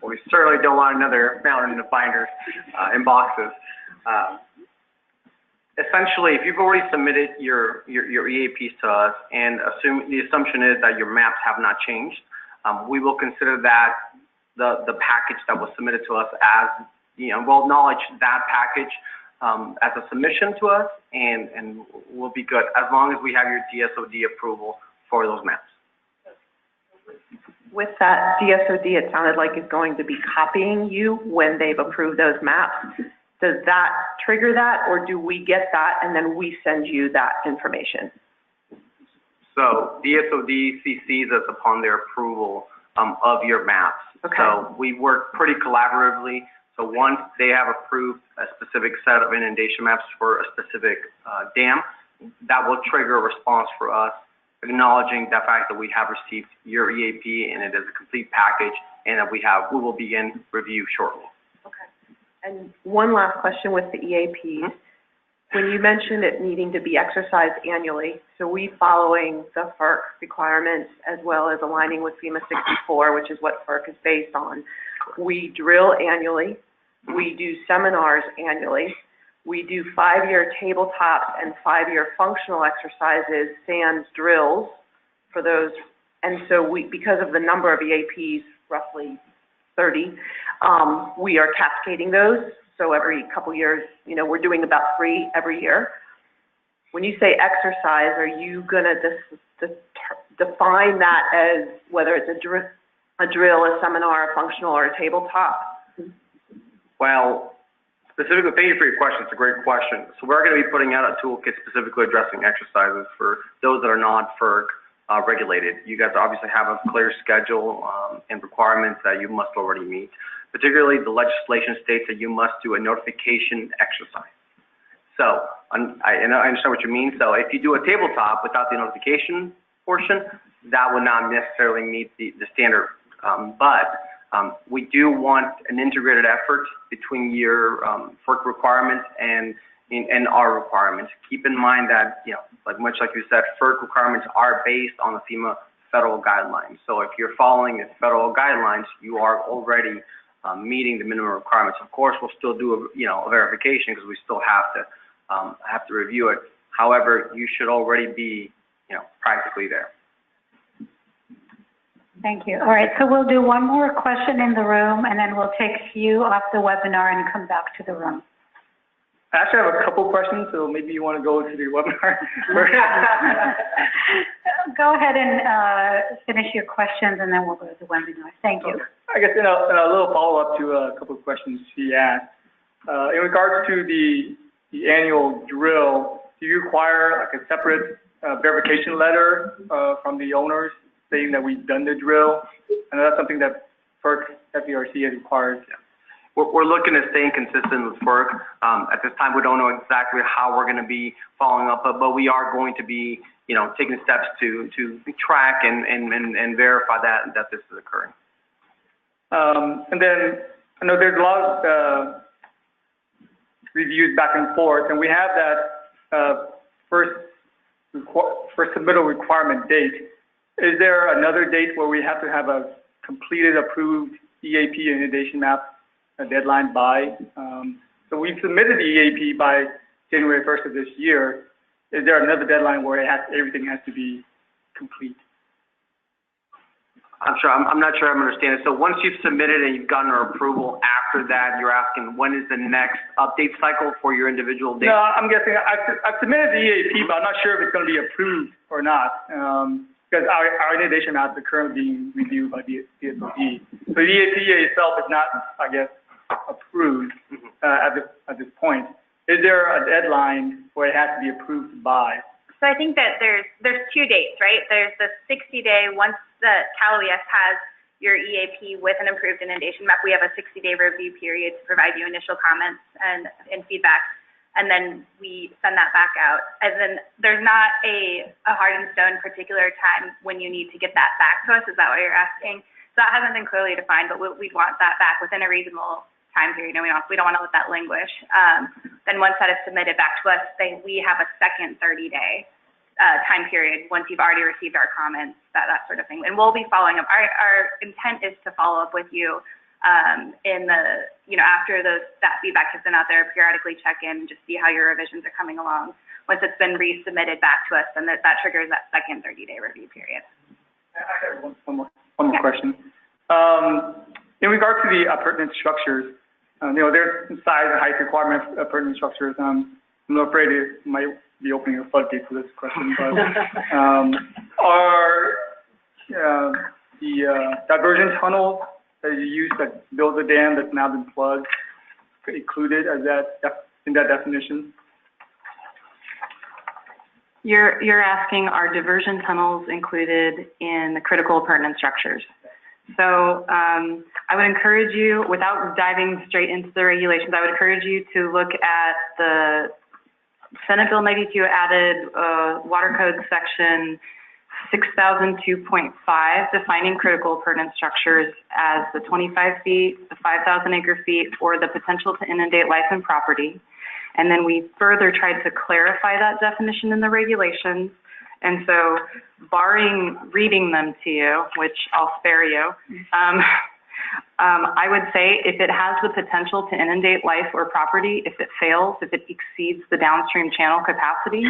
Well, we certainly don't want another mountain of binders in boxes. Essentially, if you've already submitted your EAPs to us, and the assumption is that your maps have not changed, we will consider that the package that was submitted to us as, we'll acknowledge that package as a submission to us, and we'll be good as long as we have your DSOD approval for those maps. With that DSOD, it sounded like it's going to be copying you when they've approved those maps. Does that trigger that, or do we get that and then we send you that information? So DSOD CCs us upon their approval of your maps. Okay. So we work pretty collaboratively. So once they have approved a specific set of inundation maps for a specific dam, that will trigger a response for us, acknowledging the fact that we have received your EAP and it is a complete package, and that we will begin review shortly. Okay. And one last question with the EAPs. When you mentioned it needing to be exercised annually, so we following the FERC requirements as well as aligning with FEMA 64, which is what FERC is based on. We drill annually. We do seminars annually. We do 5-year tabletops and 5-year functional exercises, sans drills for those. And so because of the number of EAPs, roughly 30, we are cascading those. So every couple years, we're doing about 3 every year. When you say exercise, are you going to define that as whether it's a drill, a seminar, a functional, or a tabletop? Well, specifically, thank you for your question. It's a great question. So we're going to be putting out a toolkit specifically addressing exercises for those that are not FERC regulated. You guys obviously have a clear schedule and requirements that you must already meet. Particularly, the legislation states that you must do a notification exercise. So I understand what you mean. So if you do a tabletop without the notification portion, that would not necessarily meet the standard. But we do want an integrated effort between your FERC requirements and our requirements. Keep in mind that, much like you said, FERC requirements are based on the FEMA federal guidelines. So if you're following the federal guidelines, you are already meeting the minimum requirements. Of course, we'll still do a verification because we still have to review it. However, you should already be, practically there. Thank you. All right, so we'll do one more question in the room, and then we'll take you off the webinar and come back to the room. I actually have a couple questions, so maybe you want to go to the webinar. Go ahead and finish your questions, and then we'll go to the webinar. Thank you. Okay. I guess in a little follow-up to a couple of questions she asked. In regards to the annual drill, do you require like a separate verification letter from the owners saying that we've done the drill? And that's something that FERC, FERC has required. Yeah. We're looking at staying consistent with FERC. At this time, we don't know exactly how we're going to be following up, but we are going to be, taking steps to track and verify that this is occurring. And then I know there's a lot of reviews back and forth, and we have that first submittal requirement date. Is there another date where we have to have a completed, approved EAP inundation map deadline by? So we submitted the EAP by January 1st of this year. Is there another deadline where everything has to be complete? I'm not sure I'm understanding. So once you've submitted and you've gotten our approval, after that, you're asking when is the next update cycle for your individual data? No, I'm guessing I've submitted the EAP, but I'm not sure if it's going to be approved or not, because our inundation maps are currently being reviewed by DSOD. So the EAP itself is not, I guess, approved at this point. Is there a deadline where it has to be approved by? So I think that there's 2 dates, right? There's the 60-day, once the CalOES has your EAP with an approved inundation map, we have a 60-day review period to provide you initial comments and feedback, and then we send that back out. And then there's not a hard and stone particular time when you need to get that back to us. Is that what you're asking? So that hasn't been clearly defined, but we'd want that back within a reasonable time period, and we don't want to let that languish. Then once that is submitted back to us, then we have a second 30-day time period once you've already received our comments, that sort of thing. And we'll be following up. Our intent is to follow up with you in the, after that feedback has been out there, periodically check in, just see how your revisions are coming along. Once it's been resubmitted back to us, then that triggers that second 30-day review period. I have one more question. In regard to the appurtenant structures, there's size and height requirements of appurtenant structures. I'm afraid it might be opening a floodgate to this question, but are the diversion tunnels that you use that build the dam that's now been plugged included as in that definition? You're asking, are diversion tunnels included in the critical appurtenant structures? So I would encourage you, without diving straight into the regulations, I would encourage you to look at the Senate Bill 92 added Water Code section 6002.5, defining critical appurtenant structures as the 25 feet, the 5,000 acre feet, or the potential to inundate life and property. And then we further tried to clarify that definition in the regulations. And so, barring reading them to you, which I'll spare you, I would say if it has the potential to inundate life or property, if it fails, if it exceeds the downstream channel capacity,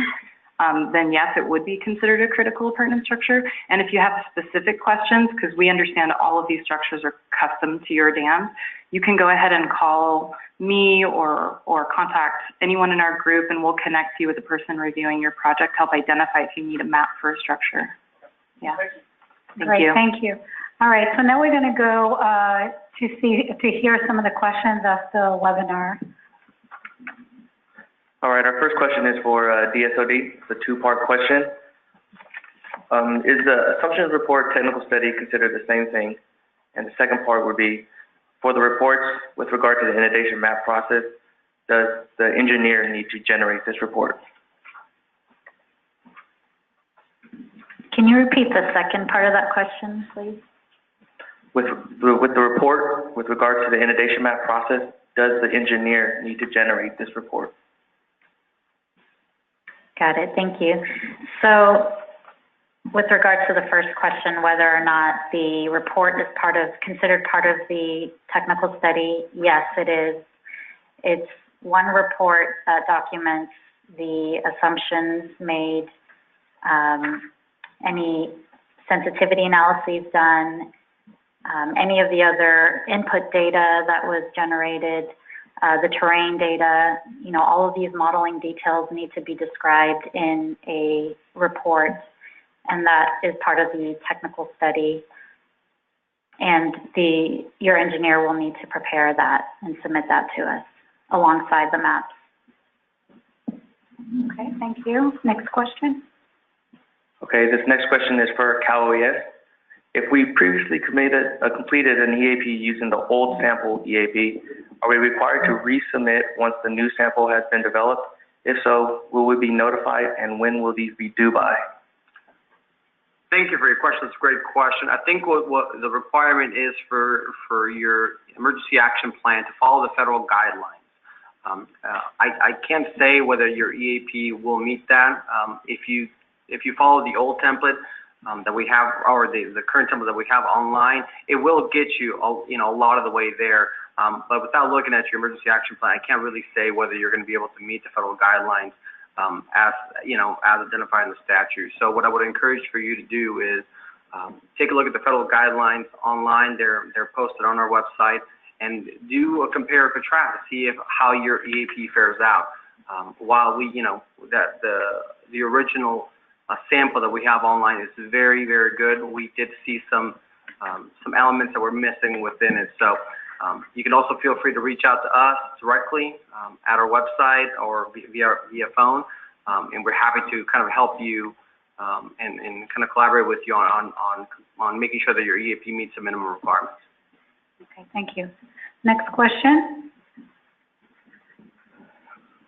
then yes, it would be considered a critical appurtenant structure. And if you have specific questions, because we understand all of these structures are custom to your dam, you can go ahead and call me or contact anyone in our group, and we'll connect you with the person reviewing your project, help identify if you need a map for a structure. Yeah. Thank you. Thank you. All right, so now we're going to go to hear some of the questions of the webinar. All right, our first question is for DSOD. It's a two-part question. Is the assumptions report technical study considered the same thing? And the second part would be, for the reports with regard to the inundation map process, does the engineer need to generate this report? Can you repeat the second part of that question, please? With the report with regard to the inundation map process, does the engineer need to generate this report? Got it, thank you. So with regard to the first question, whether or not the report is considered part of the technical study, yes, it is. It's one report that documents the assumptions made, any sensitivity analyses done, any of the other input data that was generated, the terrain data, all of these modeling details need to be described in a report, and that is part of the technical study. And your engineer will need to prepare that and submit that to us alongside the maps. Okay, thank you. Next question. Okay, this next question is for CalOES. If we previously completed an EAP using the old sample EAP, are we required to resubmit once the new sample has been developed? If so, will we be notified, and when will these be due by? Thank you for your question. It's a great question. I think what the requirement is for your emergency action plan to follow the federal guidelines. I can't say whether your EAP will meet that. If you follow the old template that we have, or the current template that we have online, it will get you a lot of the way there. But without looking at your emergency action plan, I can't really say whether you're going to be able to meet the federal guidelines as identified in the statute. So what I would encourage for you to do is take a look at the federal guidelines online. They're posted on our website, and do a compare and contrast to see how your EAP fares out. While we, that the original sample that we have online is very, very good, we did see some elements that were missing within it. So you can also feel free to reach out to us directly at our website or via phone, and we're happy to kind of help you and kind of collaborate with you on making sure that your EAP meets the minimum requirements. Okay, thank you. Next question.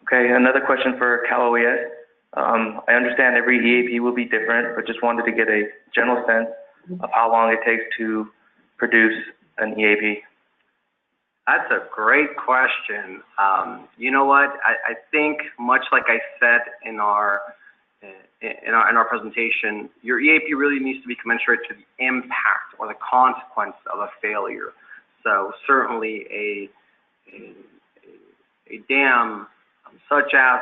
Okay, another question for Cal OES. I understand every EAP will be different, but just wanted to get a general sense of how long it takes to produce an EAP. That's a great question. You know what? I think much like I said in our presentation, your EAP really needs to be commensurate to the impact or the consequence of a failure. So certainly a dam such as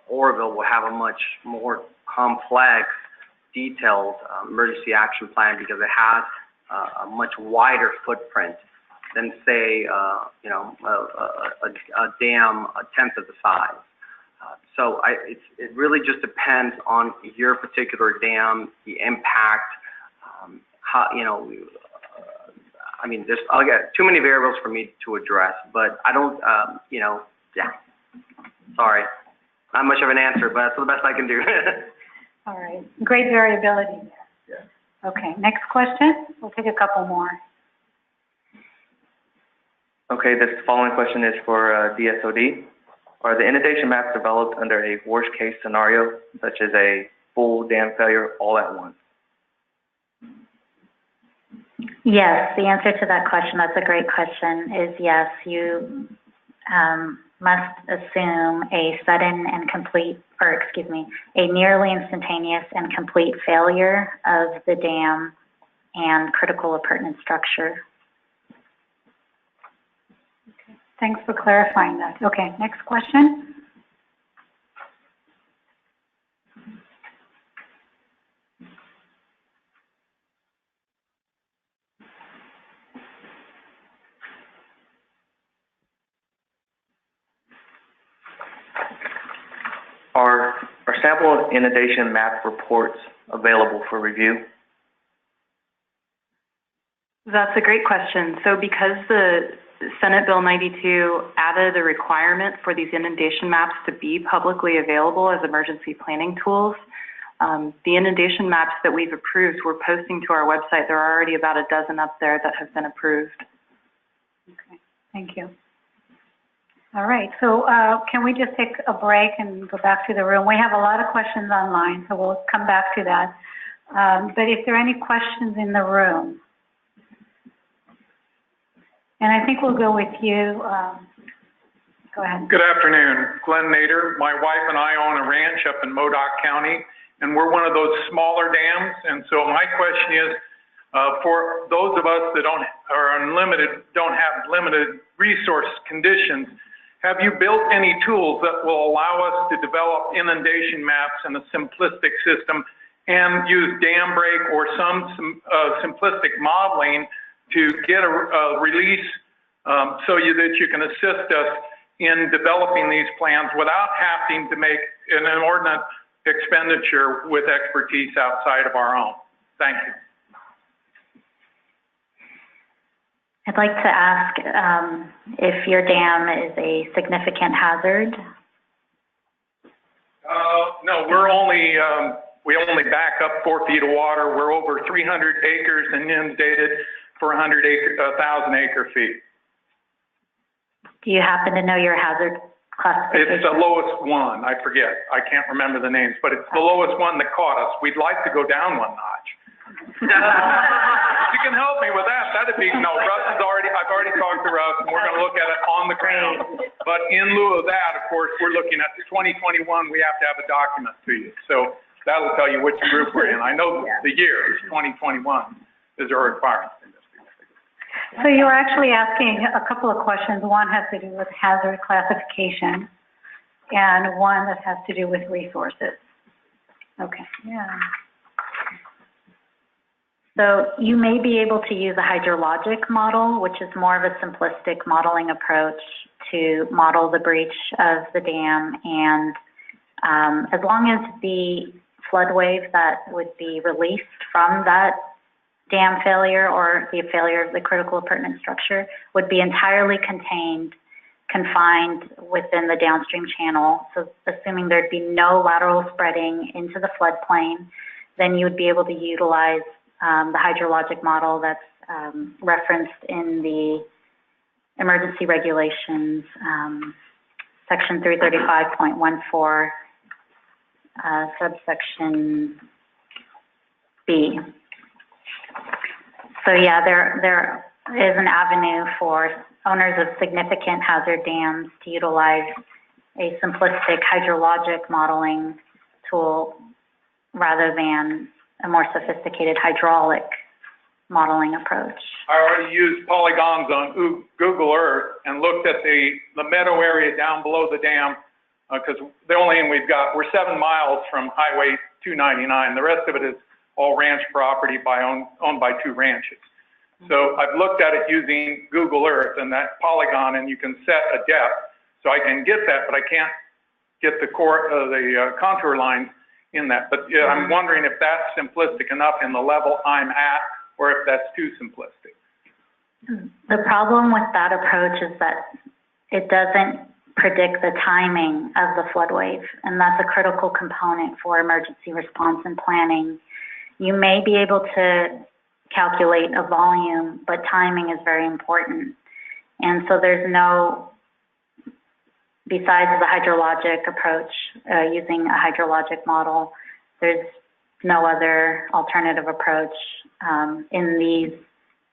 Oroville will have a much more complex, detailed emergency action plan because it has a much wider footprint than, say, a dam a tenth of the size. So it really just depends on your particular dam, the impact, how, I mean, I'll get too many variables for me to address, but I don't, yeah, sorry. Not much of an answer, but that's the best I can do. All right, great variability. Yeah. Okay, next question. We'll take a couple more. Okay, this following question is for DSOD. Are the inundation maps developed under a worst case scenario, such as a full dam failure all at once? Yes, the answer to that question, that's a great question, is yes. You must assume a sudden and complete, a nearly instantaneous and complete failure of the dam and critical appurtenant structure. Okay. Thanks for clarifying that. Okay, next question. Are sample inundation map reports available for review? That's a great question. So because the Senate Bill 92 added a requirement for these inundation maps to be publicly available as emergency planning tools, the inundation maps that we've approved, we're posting to our website. There are already about a dozen up there that have been approved. Okay, thank you. All right, so can we just take a break and go back to the room? We have a lot of questions online, so we'll come back to that. But if there are any questions in the room, and I think we'll go with you. Go ahead. Good afternoon, Glenn Nader. My wife and I own a ranch up in Modoc County, and we're one of those smaller dams. And so my question is, for those of us that don't have limited resource conditions, have you built any tools that will allow us to develop inundation maps in a simplistic system and use dam break or some simplistic modeling to get a release so that you can assist us in developing these plans without having to make an inordinate expenditure with expertise outside of our own? Thank you. I'd like to ask if your dam is a significant hazard. No, we only back up 4 feet of water. We're over 300 acres and inundated for 1,000 acre feet. Do you happen to know your hazard classification? It's the lowest one. I forget. I can't remember the names, but it's the lowest one that caught us. We'd like to go down one notch. If you can help me with that, that'd be, no, I've already talked to Russ, and we're going to look at it on the ground. But in lieu of that, of course, we're looking at 2021, we have to have a document to you. So that'll tell you which group we're in. I know the year is 2021 is our requirement. So you were actually asking a couple of questions. One has to do with hazard classification, and one that has to do with resources. Okay. Yeah. So you may be able to use a hydrologic model, which is more of a simplistic modeling approach to model the breach of the dam. And as long as the flood wave that would be released from that dam failure or the failure of the critical appurtenant structure would be entirely confined within the downstream channel. So assuming there'd be no lateral spreading into the floodplain, then you would be able to utilize the hydrologic model that's referenced in the emergency regulations, section 335.14, subsection B. So yeah, there is an avenue for owners of significant hazard dams to utilize a simplistic hydrologic modeling tool rather than a more sophisticated hydraulic modeling approach. I already used polygons on Google Earth and looked at the meadow area down below the dam, because the only thing we're 7 miles from Highway 299. The rest of it is all ranch property owned by 2 ranches. So I've looked at it using Google Earth and that polygon, and you can set a depth. So I can get that, but I can't get the contour lines in that. But yeah, I'm wondering if that's simplistic enough in the level I'm at, or if that's too simplistic. The problem with that approach is that it doesn't predict the timing of the flood wave, and that's a critical component for emergency response and planning. You may be able to calculate a volume, but timing is very important. And so there's no, besides the hydrologic approach, using a hydrologic model, there's no other alternative approach in these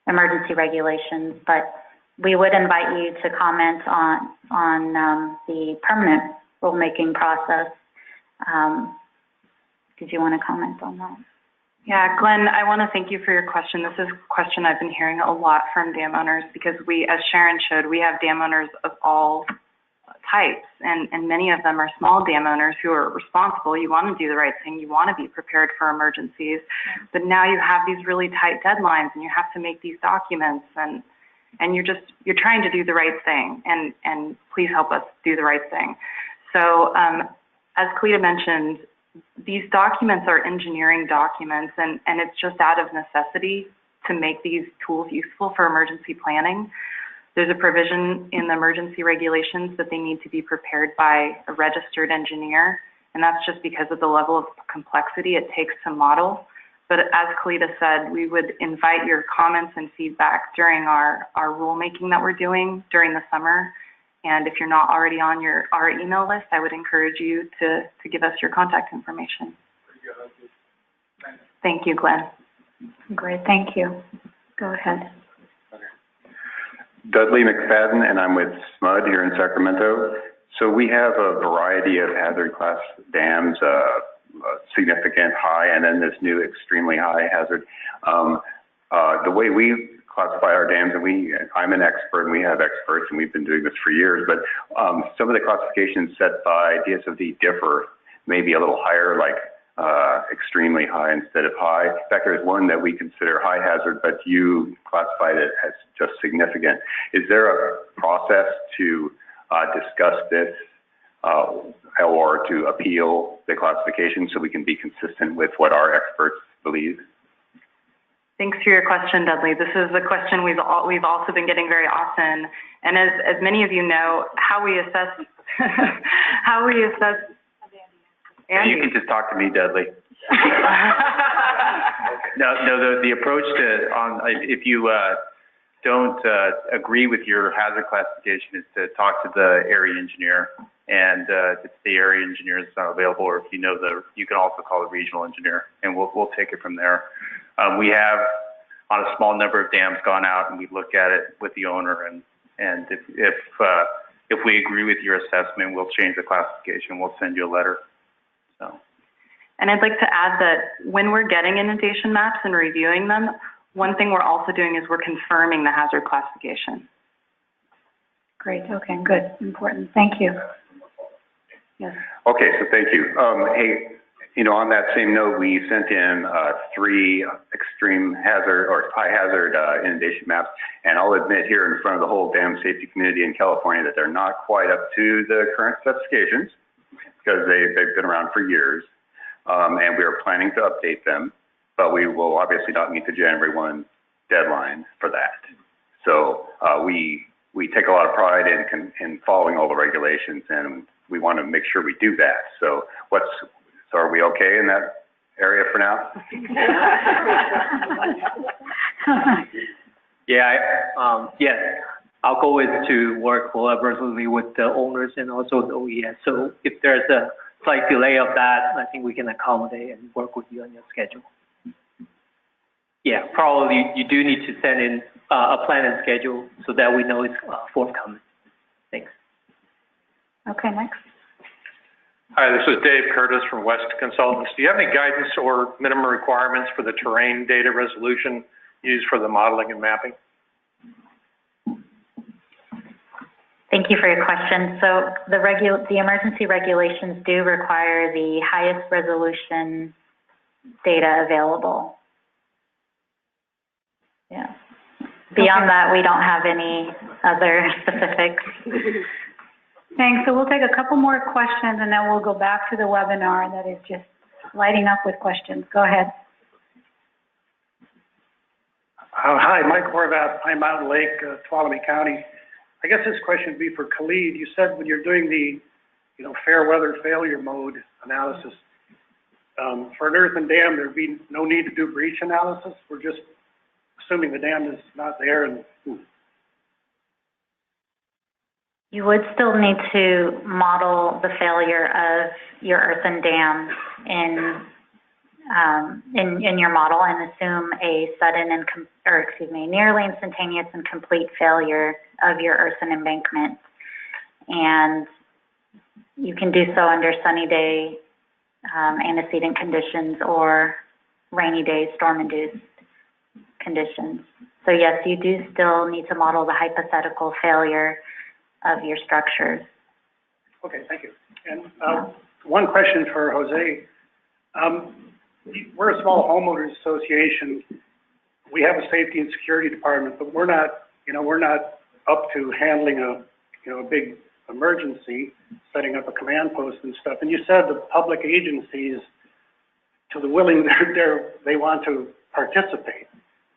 emergency regulations. But we would invite you to comment on the permanent rulemaking process. Did you want to comment on that? Yeah, Glenn, I want to thank you for your question. This is a question I've been hearing a lot from dam owners, because we, as Sharon showed, we have dam owners of all types, and many of them are small dam owners who are responsible. You want to do the right thing. You want to be prepared for emergencies. But now you have these really tight deadlines, and you have to make these documents, and you're trying to do the right thing, and please help us do the right thing. So as Kalita mentioned, these documents are engineering documents, and it's just out of necessity to make these tools useful for emergency planning. There's a provision in the emergency regulations that they need to be prepared by a registered engineer, and that's just because of the level of complexity it takes to model. But as Kalita said, we would invite your comments and feedback during our rulemaking that we're doing during the summer. And if you're not already on our email list, I would encourage you to give us your contact information. Thank you, Glenn. Great, thank you. Go ahead. Dudley McFadden, and I'm with SMUD here in Sacramento. So we have a variety of hazard class dams, significant, high, and then this new extremely high hazard. The way we classify our dams, and I'm an expert, and we have experts, and we've been doing this for years, but some of the classifications set by DSOD differ, maybe a little higher, like extremely high instead of high. In fact, there's one that we consider high hazard, but you classified it as just significant. Is there a process to discuss this or to appeal the classification so we can be consistent with what our experts believe? Thanks for your question, Dudley. This is a question we've also been getting very often. And as many of you know, how we assess Andy. You can just talk to me, Dudley. No, the approach if you don't agree with your hazard classification is to talk to the area engineer. And if the area engineer is not available, or if you know you can also call the regional engineer, and we'll take it from there. We have, on a small number of dams, gone out and we look at it with the owner, and if we agree with your assessment, we'll change the classification. We'll send you a letter. So. And I'd like to add that when we're getting inundation maps and reviewing them, one thing we're also doing is we're confirming the hazard classification. Great. Okay. Good. Important. Thank you. Yes. Okay. So thank you. Hey, You know, on that same note, we sent in 3 extreme hazard or high hazard inundation maps, and I'll admit here in front of the whole dam safety community in California that they're not quite up to the current specifications because they've been around for years, and we are planning to update them, but we will obviously not meet the January 1 deadline for that. So we take a lot of pride in following all the regulations, and we want to make sure we do that. So So are we okay in that area for now? Yeah, yes. Our goal is to work collaboratively with the owners and also the OES. So if there's a slight delay of that, I think we can accommodate and work with you on your schedule. Yeah, probably you do need to send in a plan and schedule so that we know it's forthcoming. Thanks. Okay, next. Hi, this is Dave Curtis from West Consultants. Do you have any guidance or minimum requirements for the terrain data resolution used for the modeling and mapping? Thank you for your question. So the emergency regulations do require the highest resolution data available. Yeah. Beyond that, we don't have any other specifics. Thanks. So we'll take a couple more questions and then we'll go back to the webinar that is just lighting up with questions. Go ahead. Hi, Mike Horvath, Pine Mountain Lake, Tuolumne County. I guess this question would be for Khalid. You said when you're doing the, fair weather failure mode analysis, for an earthen dam, there'd be no need to do breach analysis. We're just assuming the dam is not there and You would still need to model the failure of your earthen dam in your model and assume a sudden nearly instantaneous and complete failure of your earthen embankment. And you can do so under sunny day antecedent conditions or rainy day storm-induced conditions. So yes, you do still need to model the hypothetical failure of your structures. Okay, thank you. And one question for Jose. We're a small homeowners association. We have a safety and security department, but we're not up to handling a big emergency, setting up a command post and stuff. And you said the public agencies, to the willing, they want to participate.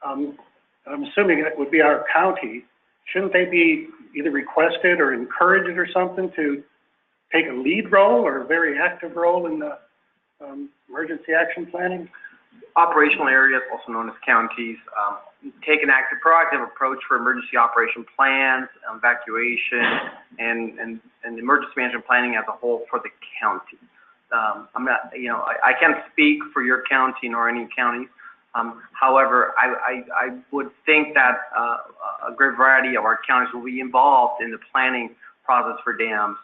I'm assuming it would be our county. Shouldn't they be either requested or encouraged or something to take a lead role or a very active role in the emergency action planning? Operational areas, also known as counties, take an active, proactive approach for emergency operation plans, evacuation, and emergency management planning as a whole for the county. I'm not, I can't speak for your county nor any counties. However, I would think that a great variety of our counties will be involved in the planning process for dams,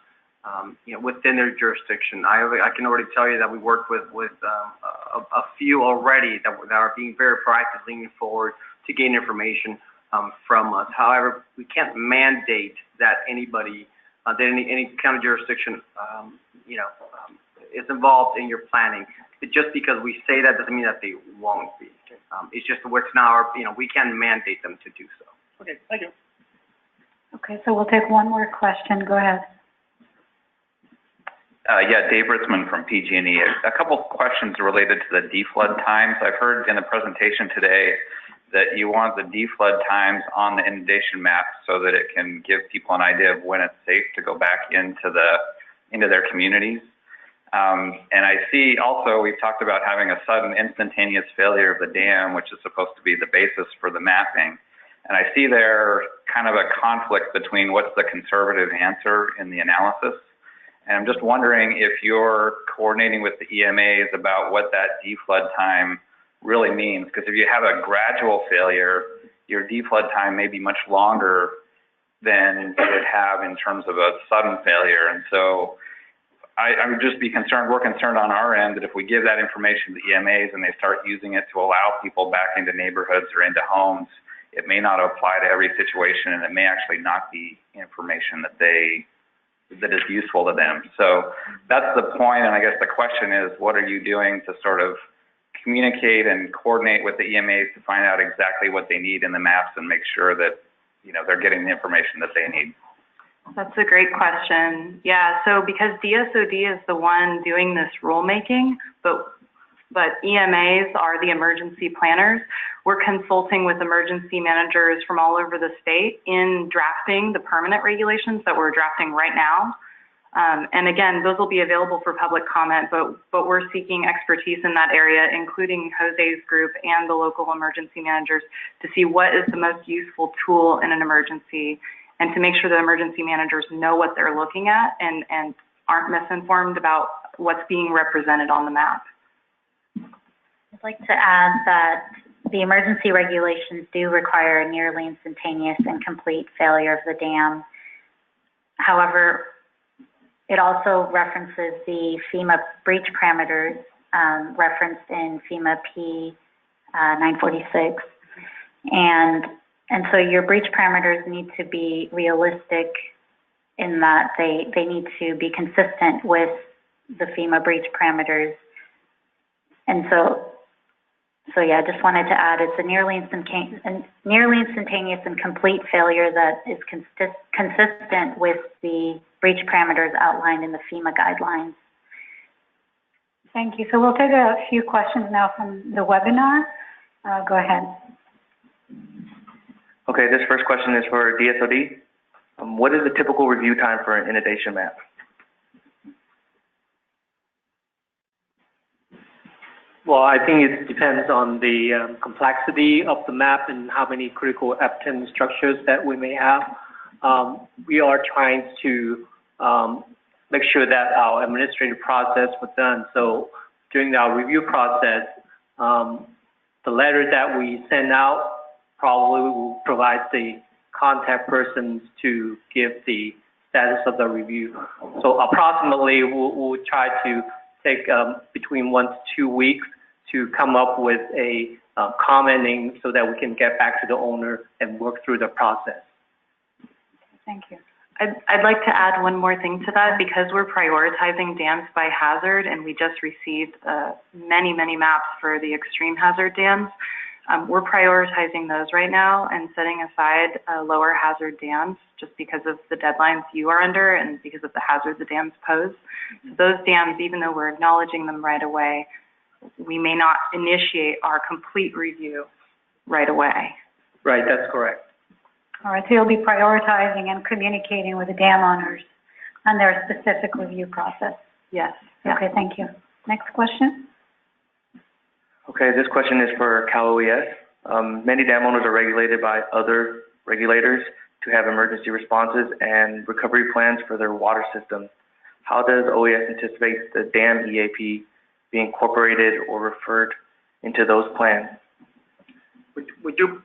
within their jurisdiction. I can already tell you that we work with a few already that are being very proactive, leaning forward to gain information from us. However, we can't mandate that anybody, that any county jurisdiction, is involved in your planning. Just because we say that doesn't mean that they won't be. It's just what's now, we can mandate them to do so. Okay, thank you. Okay, so we'll take one more question. Go ahead. Yeah, Dave Ritzman from PG&E. A couple questions related to the deflood times. I've heard in the presentation today that you want the deflood times on the inundation map so that it can give people an idea of when it's safe to go back into their communities. And I see also we've talked about having a sudden instantaneous failure of the dam, which is supposed to be the basis for the mapping. And I see there kind of a conflict between what's the conservative answer in the analysis. And I'm just wondering if you're coordinating with the EMAs about what that deflood time really means. Because if you have a gradual failure, your deflood time may be much longer than you would have in terms of a sudden failure. And so I would just be concerned, we're concerned on our end that if we give that information to the EMAs and they start using it to allow people back into neighborhoods or into homes, it may not apply to every situation and it may actually not be information that they that is useful to them. So that's the point, and I guess the question is, what are you doing to sort of communicate and coordinate with the EMAs to find out exactly what they need in the maps and make sure that, you know, they're getting the information that they need? That's a great question. Yeah, so because DSOD is the one doing this rulemaking, but EMAs are the emergency planners, we're consulting with emergency managers from all over the state in drafting the permanent regulations that we're drafting right now. And again, those will be available for public comment, but we're seeking expertise in that area, including Jose's group and the local emergency managers, to see what is the most useful tool in an emergency, and to make sure the emergency managers know what they're looking at and aren't misinformed about what's being represented on the map. I'd like to add that the emergency regulations do require a nearly instantaneous and complete failure of the dam. However, it also references the FEMA breach parameters referenced in FEMA P 946. And so your breach parameters need to be realistic in that they need to be consistent with the FEMA breach parameters. And so yeah, I just wanted to add, it's a nearly instantaneous and complete failure that is consistent with the breach parameters outlined in the FEMA guidelines. Thank you. So we'll take a few questions now from the webinar. Go ahead. Okay, this first question is for DSOD. What is the typical review time for an inundation map? Well, I think it depends on the complexity of the map and how many critical appurtenant structures that we may have. We are trying to make sure that our administrative process was done. So during our review process, the letter that we send out probably will provide the contact persons to give the status of the review. So approximately we'll try to take between 1 to 2 weeks to come up with a commenting so that we can get back to the owner and work through the process. Thank you. I'd like to add one more thing to that, because we're prioritizing dams by hazard, and we just received many maps for the extreme hazard dams. We're prioritizing those right now and setting aside lower hazard dams just because of the deadlines you are under and because of the hazard the dams pose. So those dams, even though we're acknowledging them right away, we may not initiate our complete review right away. Right, that's correct. All right, so you'll be prioritizing and communicating with the dam owners on their specific review process. Yes. Okay, thank you. Next question. Okay, this question is for Cal OES. Many dam owners are regulated by other regulators to have emergency responses and recovery plans for their water system. How does OES anticipate the dam EAP be incorporated or referred into those plans? We do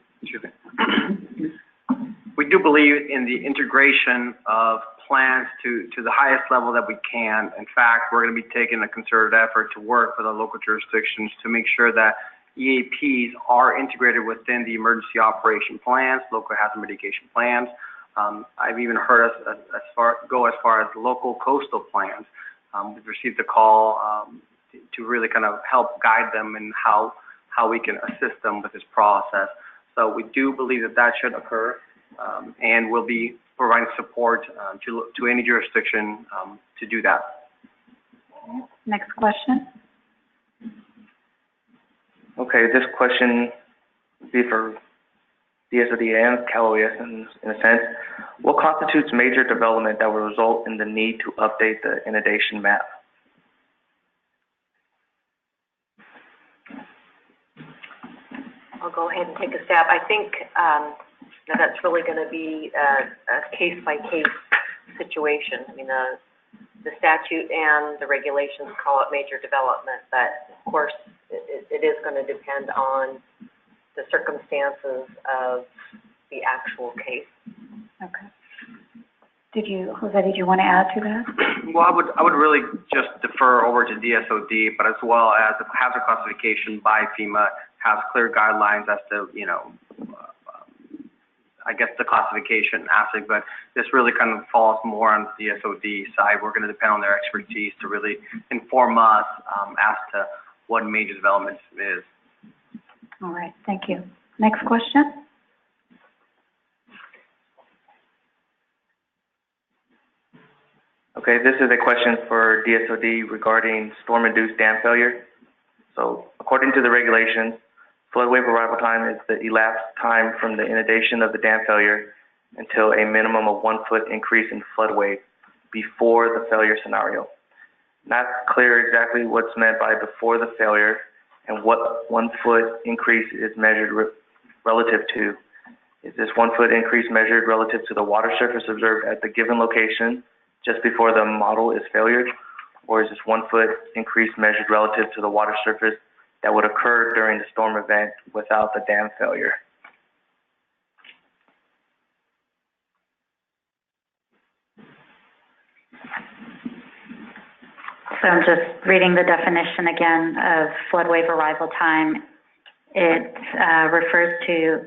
believe in the integration of plans to the highest level that we can. In fact, we're going to be taking a concerted effort to work with our local jurisdictions to make sure that EAPs are integrated within the emergency operation plans, local hazard mitigation plans. I've even heard us go as far as local coastal plans. We've received a call to really kind of help guide them in how we can assist them with this process. So we do believe that should occur, and we'll be providing support to any jurisdiction to do that. Next question. Okay, this question would be for DSOD and Cal OES in a sense. What constitutes major development that will result in the need to update the inundation map? I'll go ahead and take a stab. I think that's really going to be a case-by-case situation. I mean, the statute and the regulations call it major development, but of course it is going to depend on the circumstances of the actual case. Okay. Jose, did you want to add to that? Well, I would really just defer over to DSOD, but as well as the hazard classification by FEMA has clear guidelines as to, I guess, the classification aspect, but this really kind of falls more on the DSOD side. We're going to depend on their expertise to really inform us as to what major development is. All right, thank you. Next question. Okay, this is a question for DSOD regarding storm-induced dam failure. So according to the regulations, flood wave arrival time is the elapsed time from the inundation of the dam failure until a minimum of 1 foot increase in flood wave before the failure scenario. Not clear exactly what's meant by before the failure and what 1 foot increase is measured relative to. Is this 1 foot increase measured relative to the water surface observed at the given location just before the model is failured? Or is this 1 foot increase measured relative to the water surface that would occur during the storm event without the dam failure? So I'm just reading the definition again of flood wave arrival time. It refers to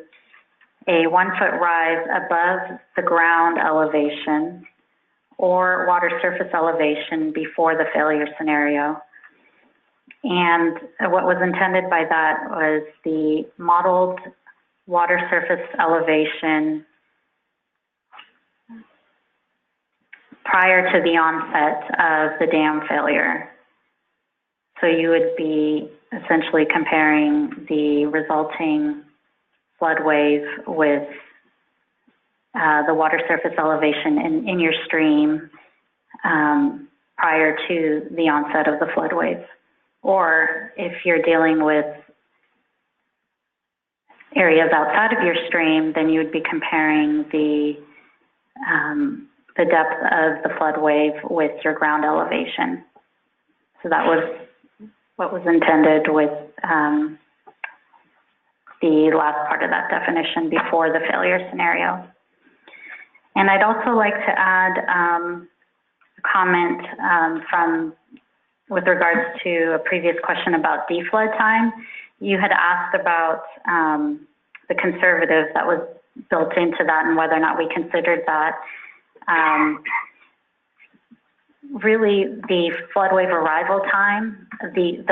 a 1 foot rise above the ground elevation or water surface elevation before the failure scenario. And what was intended by that was the modeled water surface elevation prior to the onset of the dam failure. So you would be essentially comparing the resulting flood wave with the water surface elevation in your stream prior to the onset of the flood wave. Or if you're dealing with areas outside of your stream, then you would be comparing the depth of the flood wave with your ground elevation. So that was what was intended with the last part of that definition before the failure scenario. And I'd also like to add a comment with regards to a previous question about deflood time. You had asked about the conservative that was built into that and whether or not we considered that. Really, the flood wave arrival time, the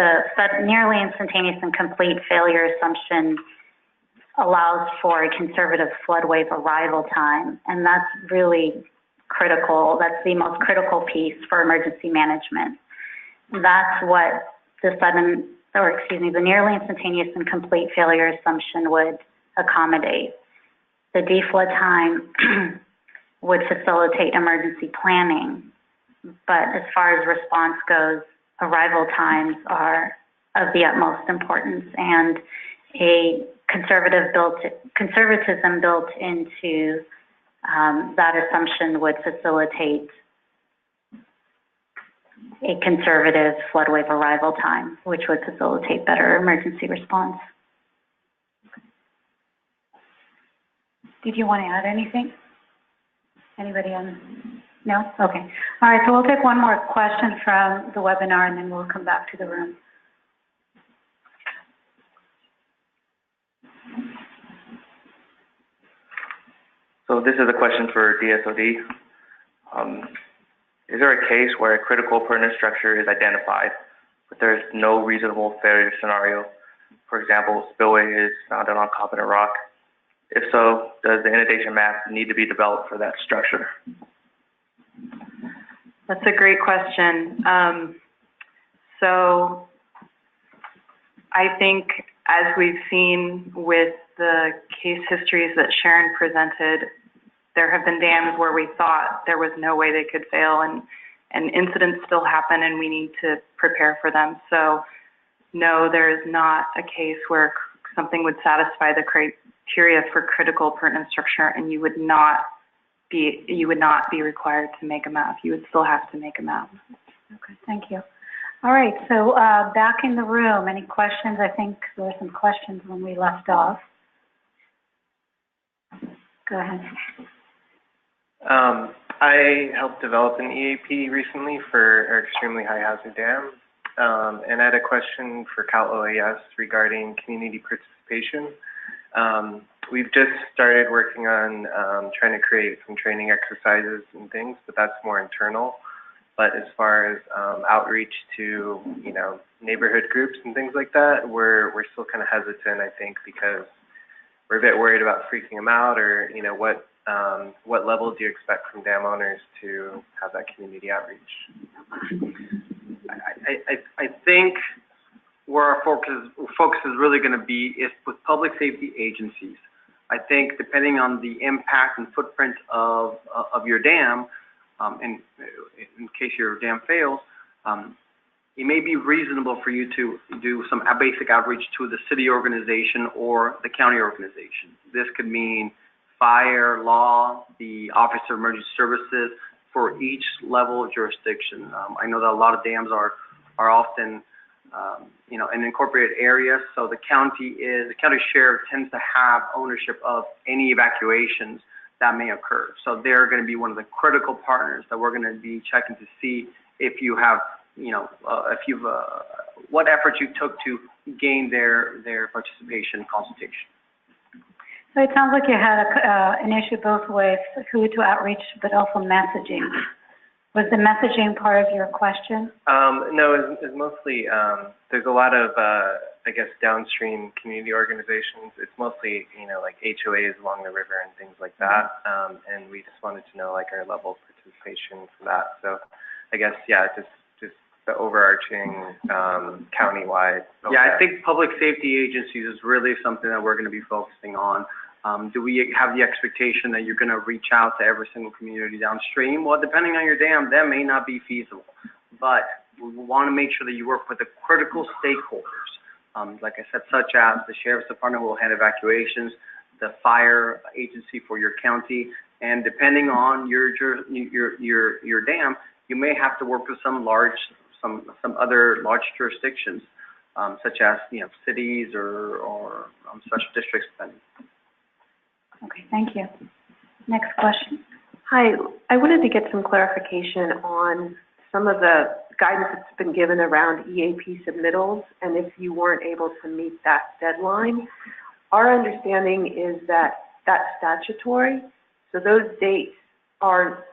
nearly instantaneous and complete failure assumption allows for a conservative flood wave arrival time, and that's really critical. That's the most critical piece for emergency management. That's what the nearly instantaneous and complete failure assumption would accommodate. The deflood time would facilitate emergency planning, but as far as response goes, arrival times are of the utmost importance, and a conservatism built into that assumption would facilitate a conservative flood wave arrival time, which would facilitate better emergency response. Did you want to add anything? Anybody on? No? Okay. All right, so we'll take one more question from the webinar and then we'll come back to the room. So this is a question for DSOD. Is there a case where a critical pertinent structure is identified, but there is no reasonable failure scenario? For example, spillway is found on competent rock. If so, does the inundation map need to be developed for that structure? That's a great question. So I think as we've seen with the case histories that Sharon presented, there have been dams where we thought there was no way they could fail, and incidents still happen and we need to prepare for them. So no, there is not a case where something would satisfy the criteria for critical pertinent structure and you would not be required to make a map. You would still have to make a map. Okay, thank you. All right, so back in the room, any questions? I think there were some questions when we left off. Go ahead. I helped develop an EAP recently for our extremely high hazard dam, and I had a question for Cal OAS regarding community participation. we've just started working on trying to create some training exercises and things, but that's more internal. But as far as outreach to, you know, neighborhood groups and things like that, we're still kind of hesitant, I think, because we're a bit worried about freaking them out, or, you know, what level do you expect from dam owners to have that community outreach? I think where our focus is really going to be is with public safety agencies. I think depending on the impact and footprint of your dam, in case your dam fails, it may be reasonable for you to do some basic outreach to the city organization or the county organization. This could mean fire, law, the Office of Emergency Services for each level of jurisdiction. I know that a lot of dams are often, you know, in incorporated areas, so the county sheriff tends to have ownership of any evacuations that may occur. So they're going to be one of the critical partners that we're going to be checking to see if you have, you know, what efforts you took to gain their participation and consultation. So it sounds like you had an issue both with who to outreach, but also messaging. Was the messaging part of your question? No, it's mostly, there's a lot of, I guess, downstream community organizations. It's mostly, you know, like HOAs along the river and things like that. And we just wanted to know, like, our level of participation for that. So I guess, yeah, just the overarching county-wide. Yeah, I think public safety agencies is really something that we're going to be focusing on. Do we have the expectation that you're going to reach out to every single community downstream? Well, depending on your dam, that may not be feasible. But we want to make sure that you work with the critical stakeholders, like I said, such as the Sheriff's Department will handle evacuations, the fire agency for your county, and depending on your dam, you may have to work with some other large jurisdictions, such as, you know, cities or special districts. Okay, thank you. Next question. Hi, I wanted to get some clarification on some of the guidance that's been given around EAP submittals, and if you weren't able to meet that deadline. Our understanding is that that's statutory, so those dates are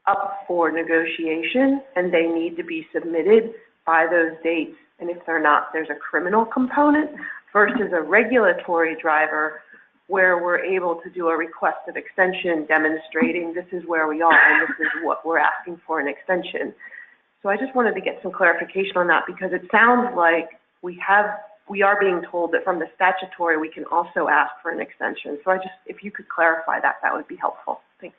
up for negotiation, and they need to be submitted by those dates, and if they're not, there's a criminal component, versus a regulatory driver where we're able to do a request of extension demonstrating this is where we are and this is what we're asking for an extension. So I just wanted to get some clarification on that, because it sounds like we are being told that from the statutory we can also ask for an extension. So if you could clarify that, that would be helpful. Thanks.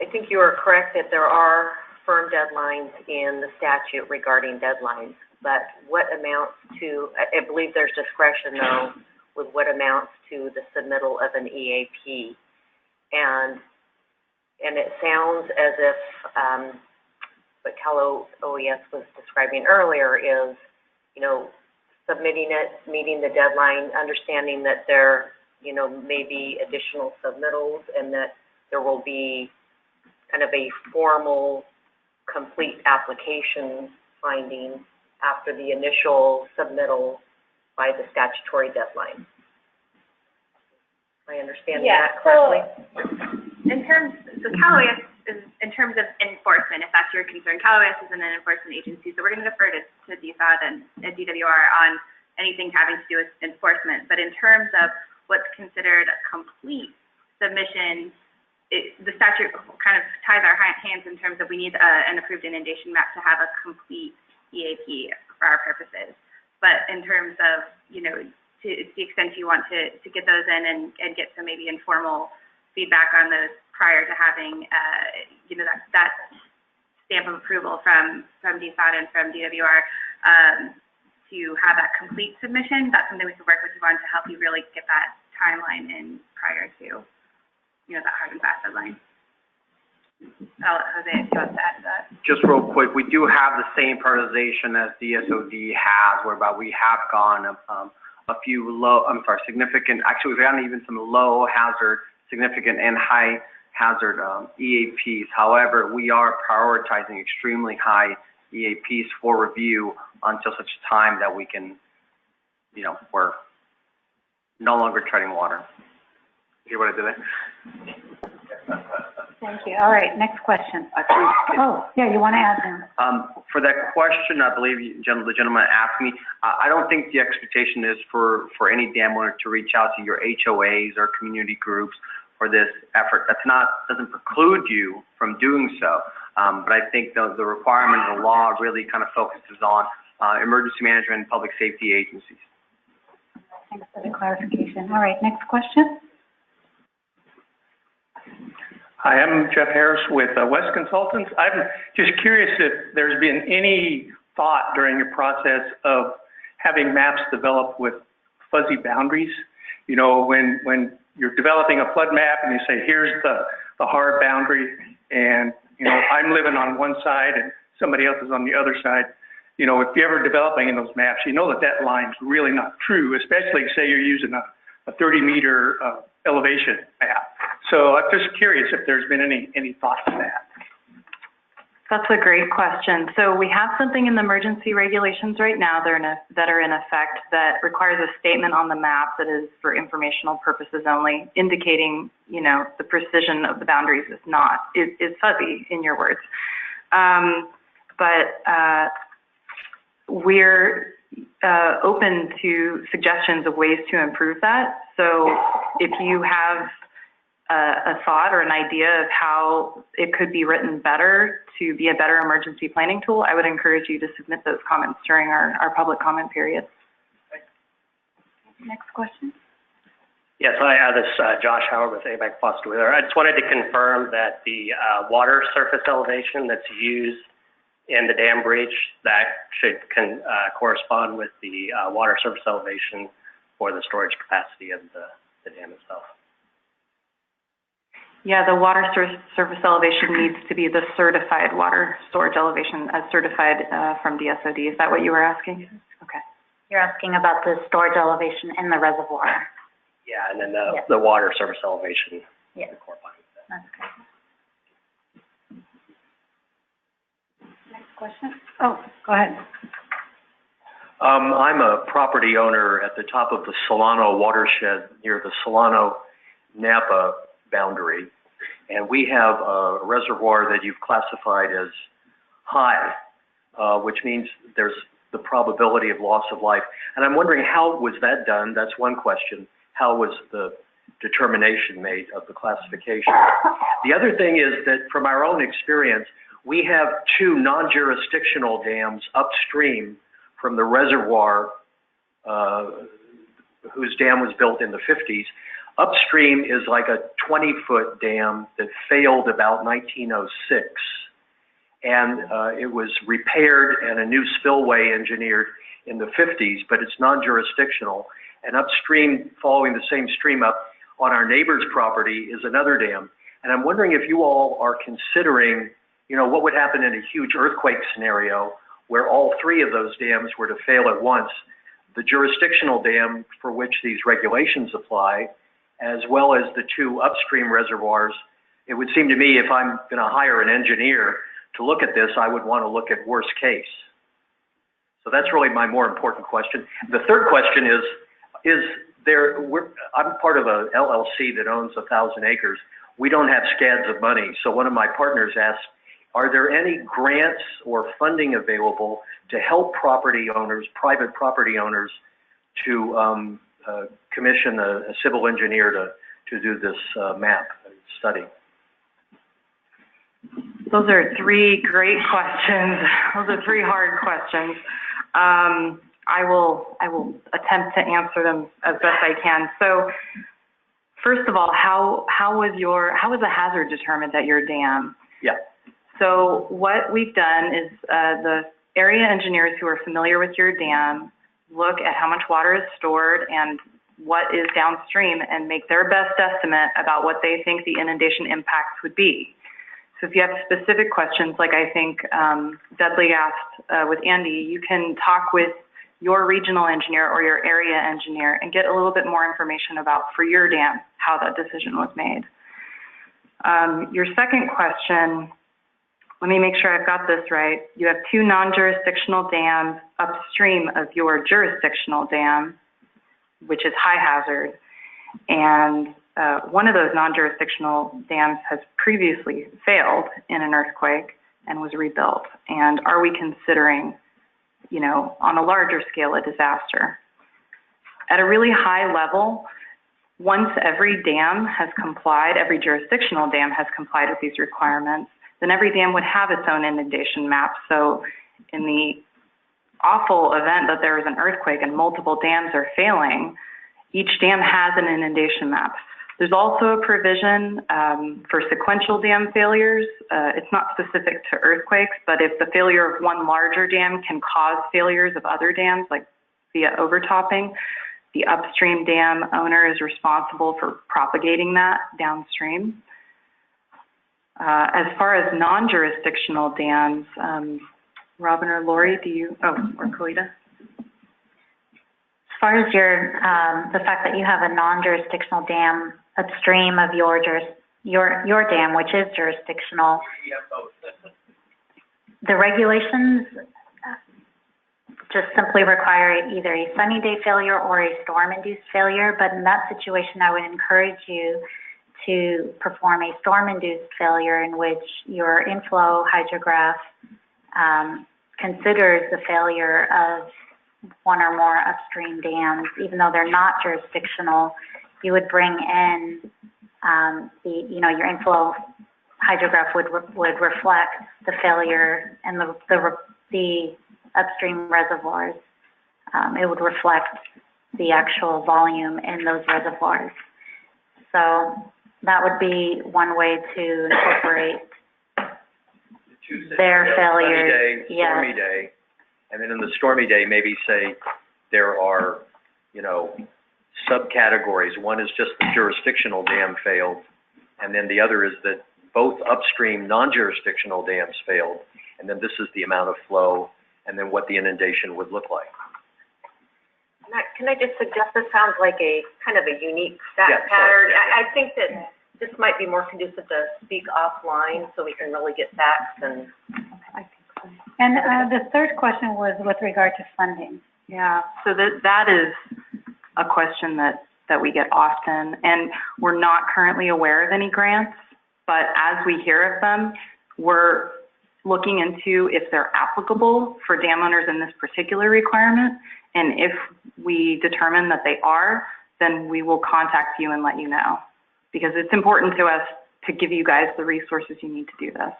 I think you are correct that there are firm deadlines in the statute regarding deadlines. But what amounts to, I believe there's discretion though, with what amounts to the submittal of an EAP. And it sounds as if what Cal OES was describing earlier is, you know, submitting it, meeting the deadline, understanding that there, you know, may be additional submittals and that there will be kind of a formal, complete application finding after the initial submittal by the statutory deadline. Am I understanding that correctly? So Cal OES is, in terms of enforcement, if that's your concern, Cal OES isn't an enforcement agency, so we're going to defer to DSOD and DWR on anything having to do with enforcement. But in terms of what's considered a complete submission, the statute kind of ties our hands in terms of we need an approved inundation map to have a complete EAP for our purposes. But in terms of, you know, to the extent you want to get those in and get some maybe informal feedback on those prior to having, you know, that stamp of approval from DSOD and from DWR to have that complete submission, that's something we can work with you on to help you really get that timeline in prior to, you know, that hard and fast deadline. I'll let Jose, if you want to add to that. Just real quick, we do have the same prioritization as DSOD has, whereby we have gone a few significant, actually we've gotten even some low hazard, significant and high hazard EAPs. However, we are prioritizing extremely high EAPs for review until such time that we can, you know, we're no longer treading water. You want to do that? Thank you. All right, next question. Oh, yeah, you want to add now? For that question, I believe the gentleman asked me, I don't think the expectation is for any dam owner to reach out to your HOAs or community groups for this effort. Doesn't preclude you from doing so. But I think the requirement of the law really kind of focuses on emergency management and public safety agencies. Thanks for the clarification. All right, next question. Hi, I'm Jeff Harris with West Consultants. I'm just curious if there's been any thought during your process of having maps developed with fuzzy boundaries. You know, when you're developing a flood map and you say, here's the hard boundary, and, you know, I'm living on one side and somebody else is on the other side. You know, if you're ever developing in those maps, you know that line's really not true, especially say you're using a 30-meter elevation map. So I'm just curious if there's been any thought to that. That's a great question. So we have something in the emergency regulations right now that are in effect that requires a statement on the map that is for informational purposes only, indicating, you know, the precision of the boundaries is fuzzy, in your words. But we're open to suggestions of ways to improve that. So if you have a thought or an idea of how it could be written better to be a better emergency planning tool, I would encourage you to submit those comments during our public comment period. Next question. Yes, hi, this is Josh Howard with ABAC Foster Wheeler. I just wanted to confirm that the water surface elevation that's used in the dam breach, that should correspond with the water surface elevation for the storage capacity of the dam itself. Yeah, the water surface elevation needs to be the certified water storage elevation as certified from DSOD. Is that what you were asking? Okay. You're asking about the storage elevation in the reservoir. Yeah, and then the water surface elevation. Yeah. That's good. Next question. Oh, go ahead. I'm a property owner at the top of the Solano watershed near the Solano-Napa boundary, and we have a reservoir that you've classified as high, which means there's the probability of loss of life. And I'm wondering, how was that done? That's one question. How was the determination made of the classification? The other thing is that from our own experience, we have two non-jurisdictional dams upstream from the reservoir whose dam was built in the 50s. Upstream is like a 20-foot dam that failed about 1906. And it was repaired and a new spillway engineered in the 50s, but it's non-jurisdictional. And upstream, following the same stream up on our neighbor's property, is another dam. And I'm wondering if you all are considering, you know, what would happen in a huge earthquake scenario where all three of those dams were to fail at once. The jurisdictional dam for which these regulations apply, as well as the two upstream reservoirs. It would seem to me, if I'm going to hire an engineer to look at this, I would want to look at worst case. So that's really my more important question. The third question is I'm part of a LLC that owns 1,000 acres. We don't have scads of money. So one of my partners asked, are there any grants or funding available to help property owners, private property owners, to commission a civil engineer to do this map study? Those are three great questions. Those are three hard questions. I will attempt to answer them as best I can. So, first of all, how was the hazard determined at your dam? Yeah. So what we've done is the area engineers who are familiar with your dam look at how much water is stored and what is downstream and make their best estimate about what they think the inundation impacts would be. So if you have specific questions, like I think Dudley asked with Andy, you can talk with your regional engineer or your area engineer and get a little bit more information about, for your dam, how that decision was made. Your second question, let me make sure I've got this right. You have two non-jurisdictional dams upstream of your jurisdictional dam. which is high hazard. And one of those non-jurisdictional dams has previously failed in an earthquake and was rebuilt. And are we considering, you know, on a larger scale, a disaster? At a really high level, once every dam has complied, every jurisdictional dam has complied with these requirements, then every dam would have its own inundation map. So in the awful event that there is an earthquake and multiple dams are failing, each dam has an inundation map. There's also a provision for sequential dam failures. It's not specific to earthquakes, but if the failure of one larger dam can cause failures of other dams, like via overtopping, the upstream dam owner is responsible for propagating that downstream. As far as non-jurisdictional dams, Robin or Lori, do you, or Kalita? As far as your, the fact that you have a non-jurisdictional dam upstream of your dam, which is jurisdictional, the regulations just simply require either a sunny day failure or a storm-induced failure. But in that situation, I would encourage you to perform a storm-induced failure in which your inflow hydrograph considers the failure of one or more upstream dams. Even though they're not jurisdictional, you would bring in your inflow hydrograph would reflect the failure and the upstream reservoirs. It would reflect the actual volume in those reservoirs. So that would be one way to incorporate their failures. Stormy day, and then in the stormy day, maybe say there are, subcategories. One is just the jurisdictional dam failed, and then the other is that both upstream non-jurisdictional dams failed, and then this is the amount of flow, and then what the inundation would look like. Can I just suggest, this sounds like a kind of a unique fact pattern. I think that this might be more conducive to speak offline so we can really get facts and. And the third question was with regard to funding. Yeah, so that is a question that we get often, and we're not currently aware of any grants, but as we hear of them, we're looking into if they're applicable for dam owners in this particular requirement, and if we determine that they are, then we will contact you and let you know, because it's important to us to give you guys the resources you need to do this.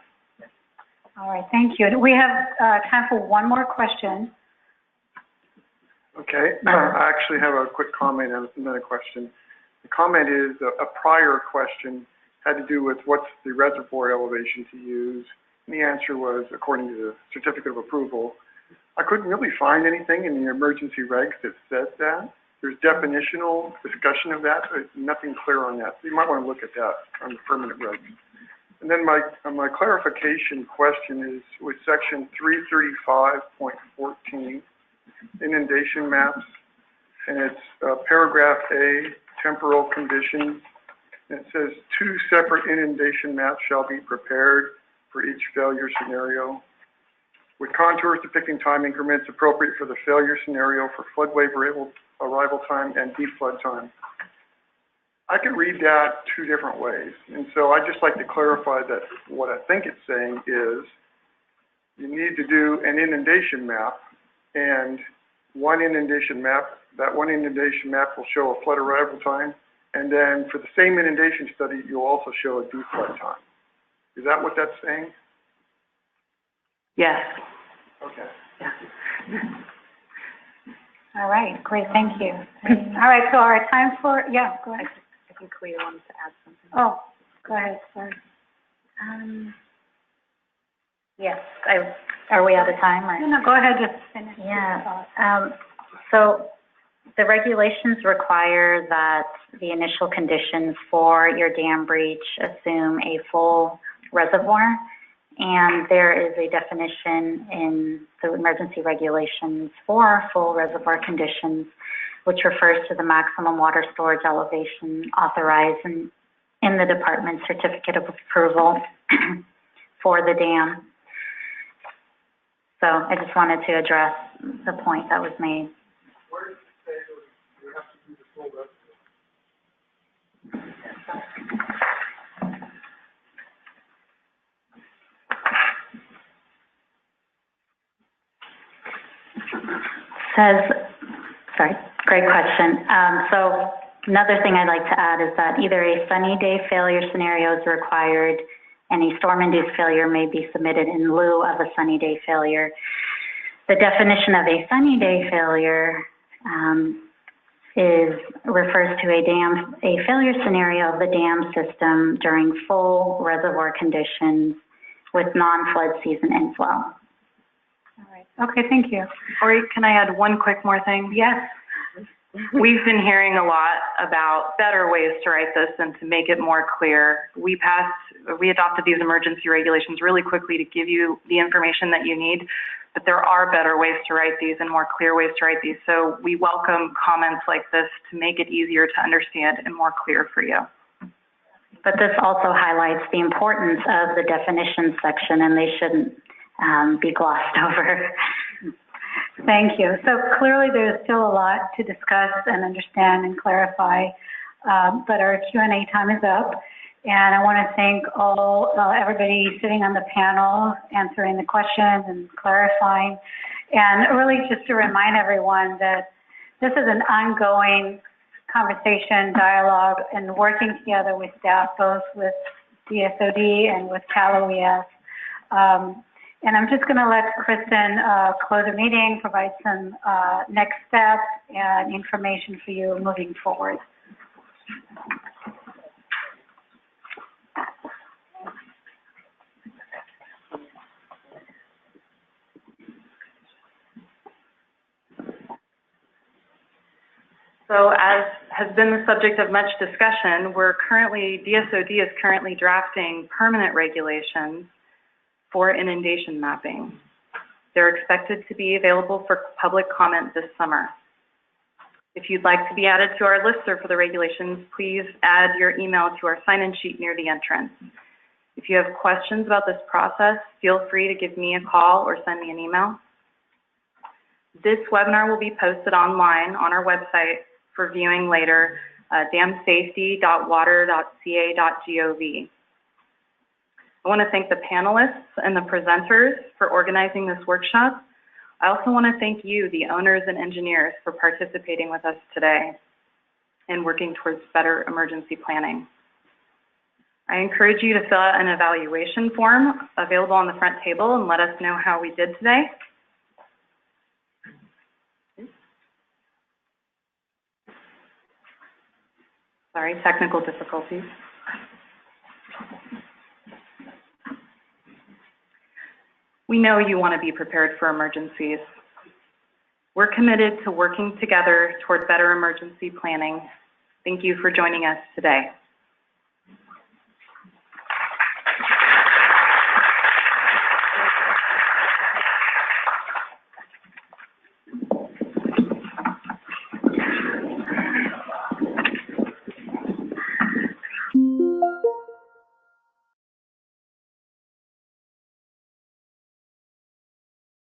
All right, thank you. We have time for one more question. Okay, I actually have a quick comment and then a question. The comment is a prior question had to do with what's the reservoir elevation to use. And the answer was, according to the certificate of approval, I couldn't really find anything in the emergency regs that says that. There's definitional discussion of that, but nothing clear on that. So you might want to look at that on the permanent regs. And then my clarification question is with section 335.14, inundation maps, and it's paragraph A, temporal conditions. And it says 2 separate inundation maps shall be prepared for each failure scenario, with contours depicting time increments appropriate for the failure scenario for flood wave arrival time and deep flood time. I could read that 2 different ways, and so I'd just like to clarify that what I think it's saying is you need to do an inundation map, and one inundation map will show a flood arrival time, and then for the same inundation study, you'll also show a deep flood time. Is that what that's saying? Yes. Okay. Yeah. All right, great, thank you. All right, so our time for, yeah, go ahead. I think Clea wanted to add something. Oh, go ahead, sorry. Yes, are we out of time? Or? No, go ahead, just finish. Yeah, so the regulations require that the initial conditions for your dam breach assume a full reservoir, and there is a definition in the emergency regulations for full reservoir conditions, which refers to the maximum water storage elevation authorized in the department's certificate of approval for the dam. So I just wanted to address the point that was made. Where does it say you have to use Great question. So another thing I'd like to add is that either a sunny day failure scenario is required and a storm-induced failure may be submitted in lieu of a sunny day failure. The definition of a sunny day failure refers to a failure scenario of the dam system during full reservoir conditions with non-flood season inflow. All right. Okay, thank you. Ori, can I add one quick more thing? Yes. We've been hearing a lot about better ways to write this and to make it more clear. We adopted these emergency regulations really quickly to give you the information that you need, but there are better ways to write these and more clear ways to write these. So we welcome comments like this to make it easier to understand and more clear for you. But this also highlights the importance of the definition section, and they shouldn't be glossed over. Thank you. So clearly there's still a lot to discuss and understand and clarify, but our Q&A time is up. And I want to thank everybody sitting on the panel, answering the questions and clarifying. And really just to remind everyone that this is an ongoing conversation, dialogue, and working together with staff, both with DSOD and with Cal OES. And I'm just going to let Kristen close the meeting, provide some next steps and information for you moving forward. So as has been the subject of much discussion, DSOD is currently drafting permanent regulations for inundation mapping. They're expected to be available for public comment this summer. If you'd like to be added to our listserv for the regulations, please add your email to our sign-in sheet near the entrance. If you have questions about this process, feel free to give me a call or send me an email. This webinar will be posted online on our website for viewing later, damsafety.water.ca.gov. I want to thank the panelists and the presenters for organizing this workshop. I also want to thank you, the owners and engineers, for participating with us today and working towards better emergency planning. I encourage you to fill out an evaluation form available on the front table and let us know how we did today. Sorry, technical difficulties. We know you want to be prepared for emergencies. We're committed to working together toward better emergency planning. Thank you for joining us today.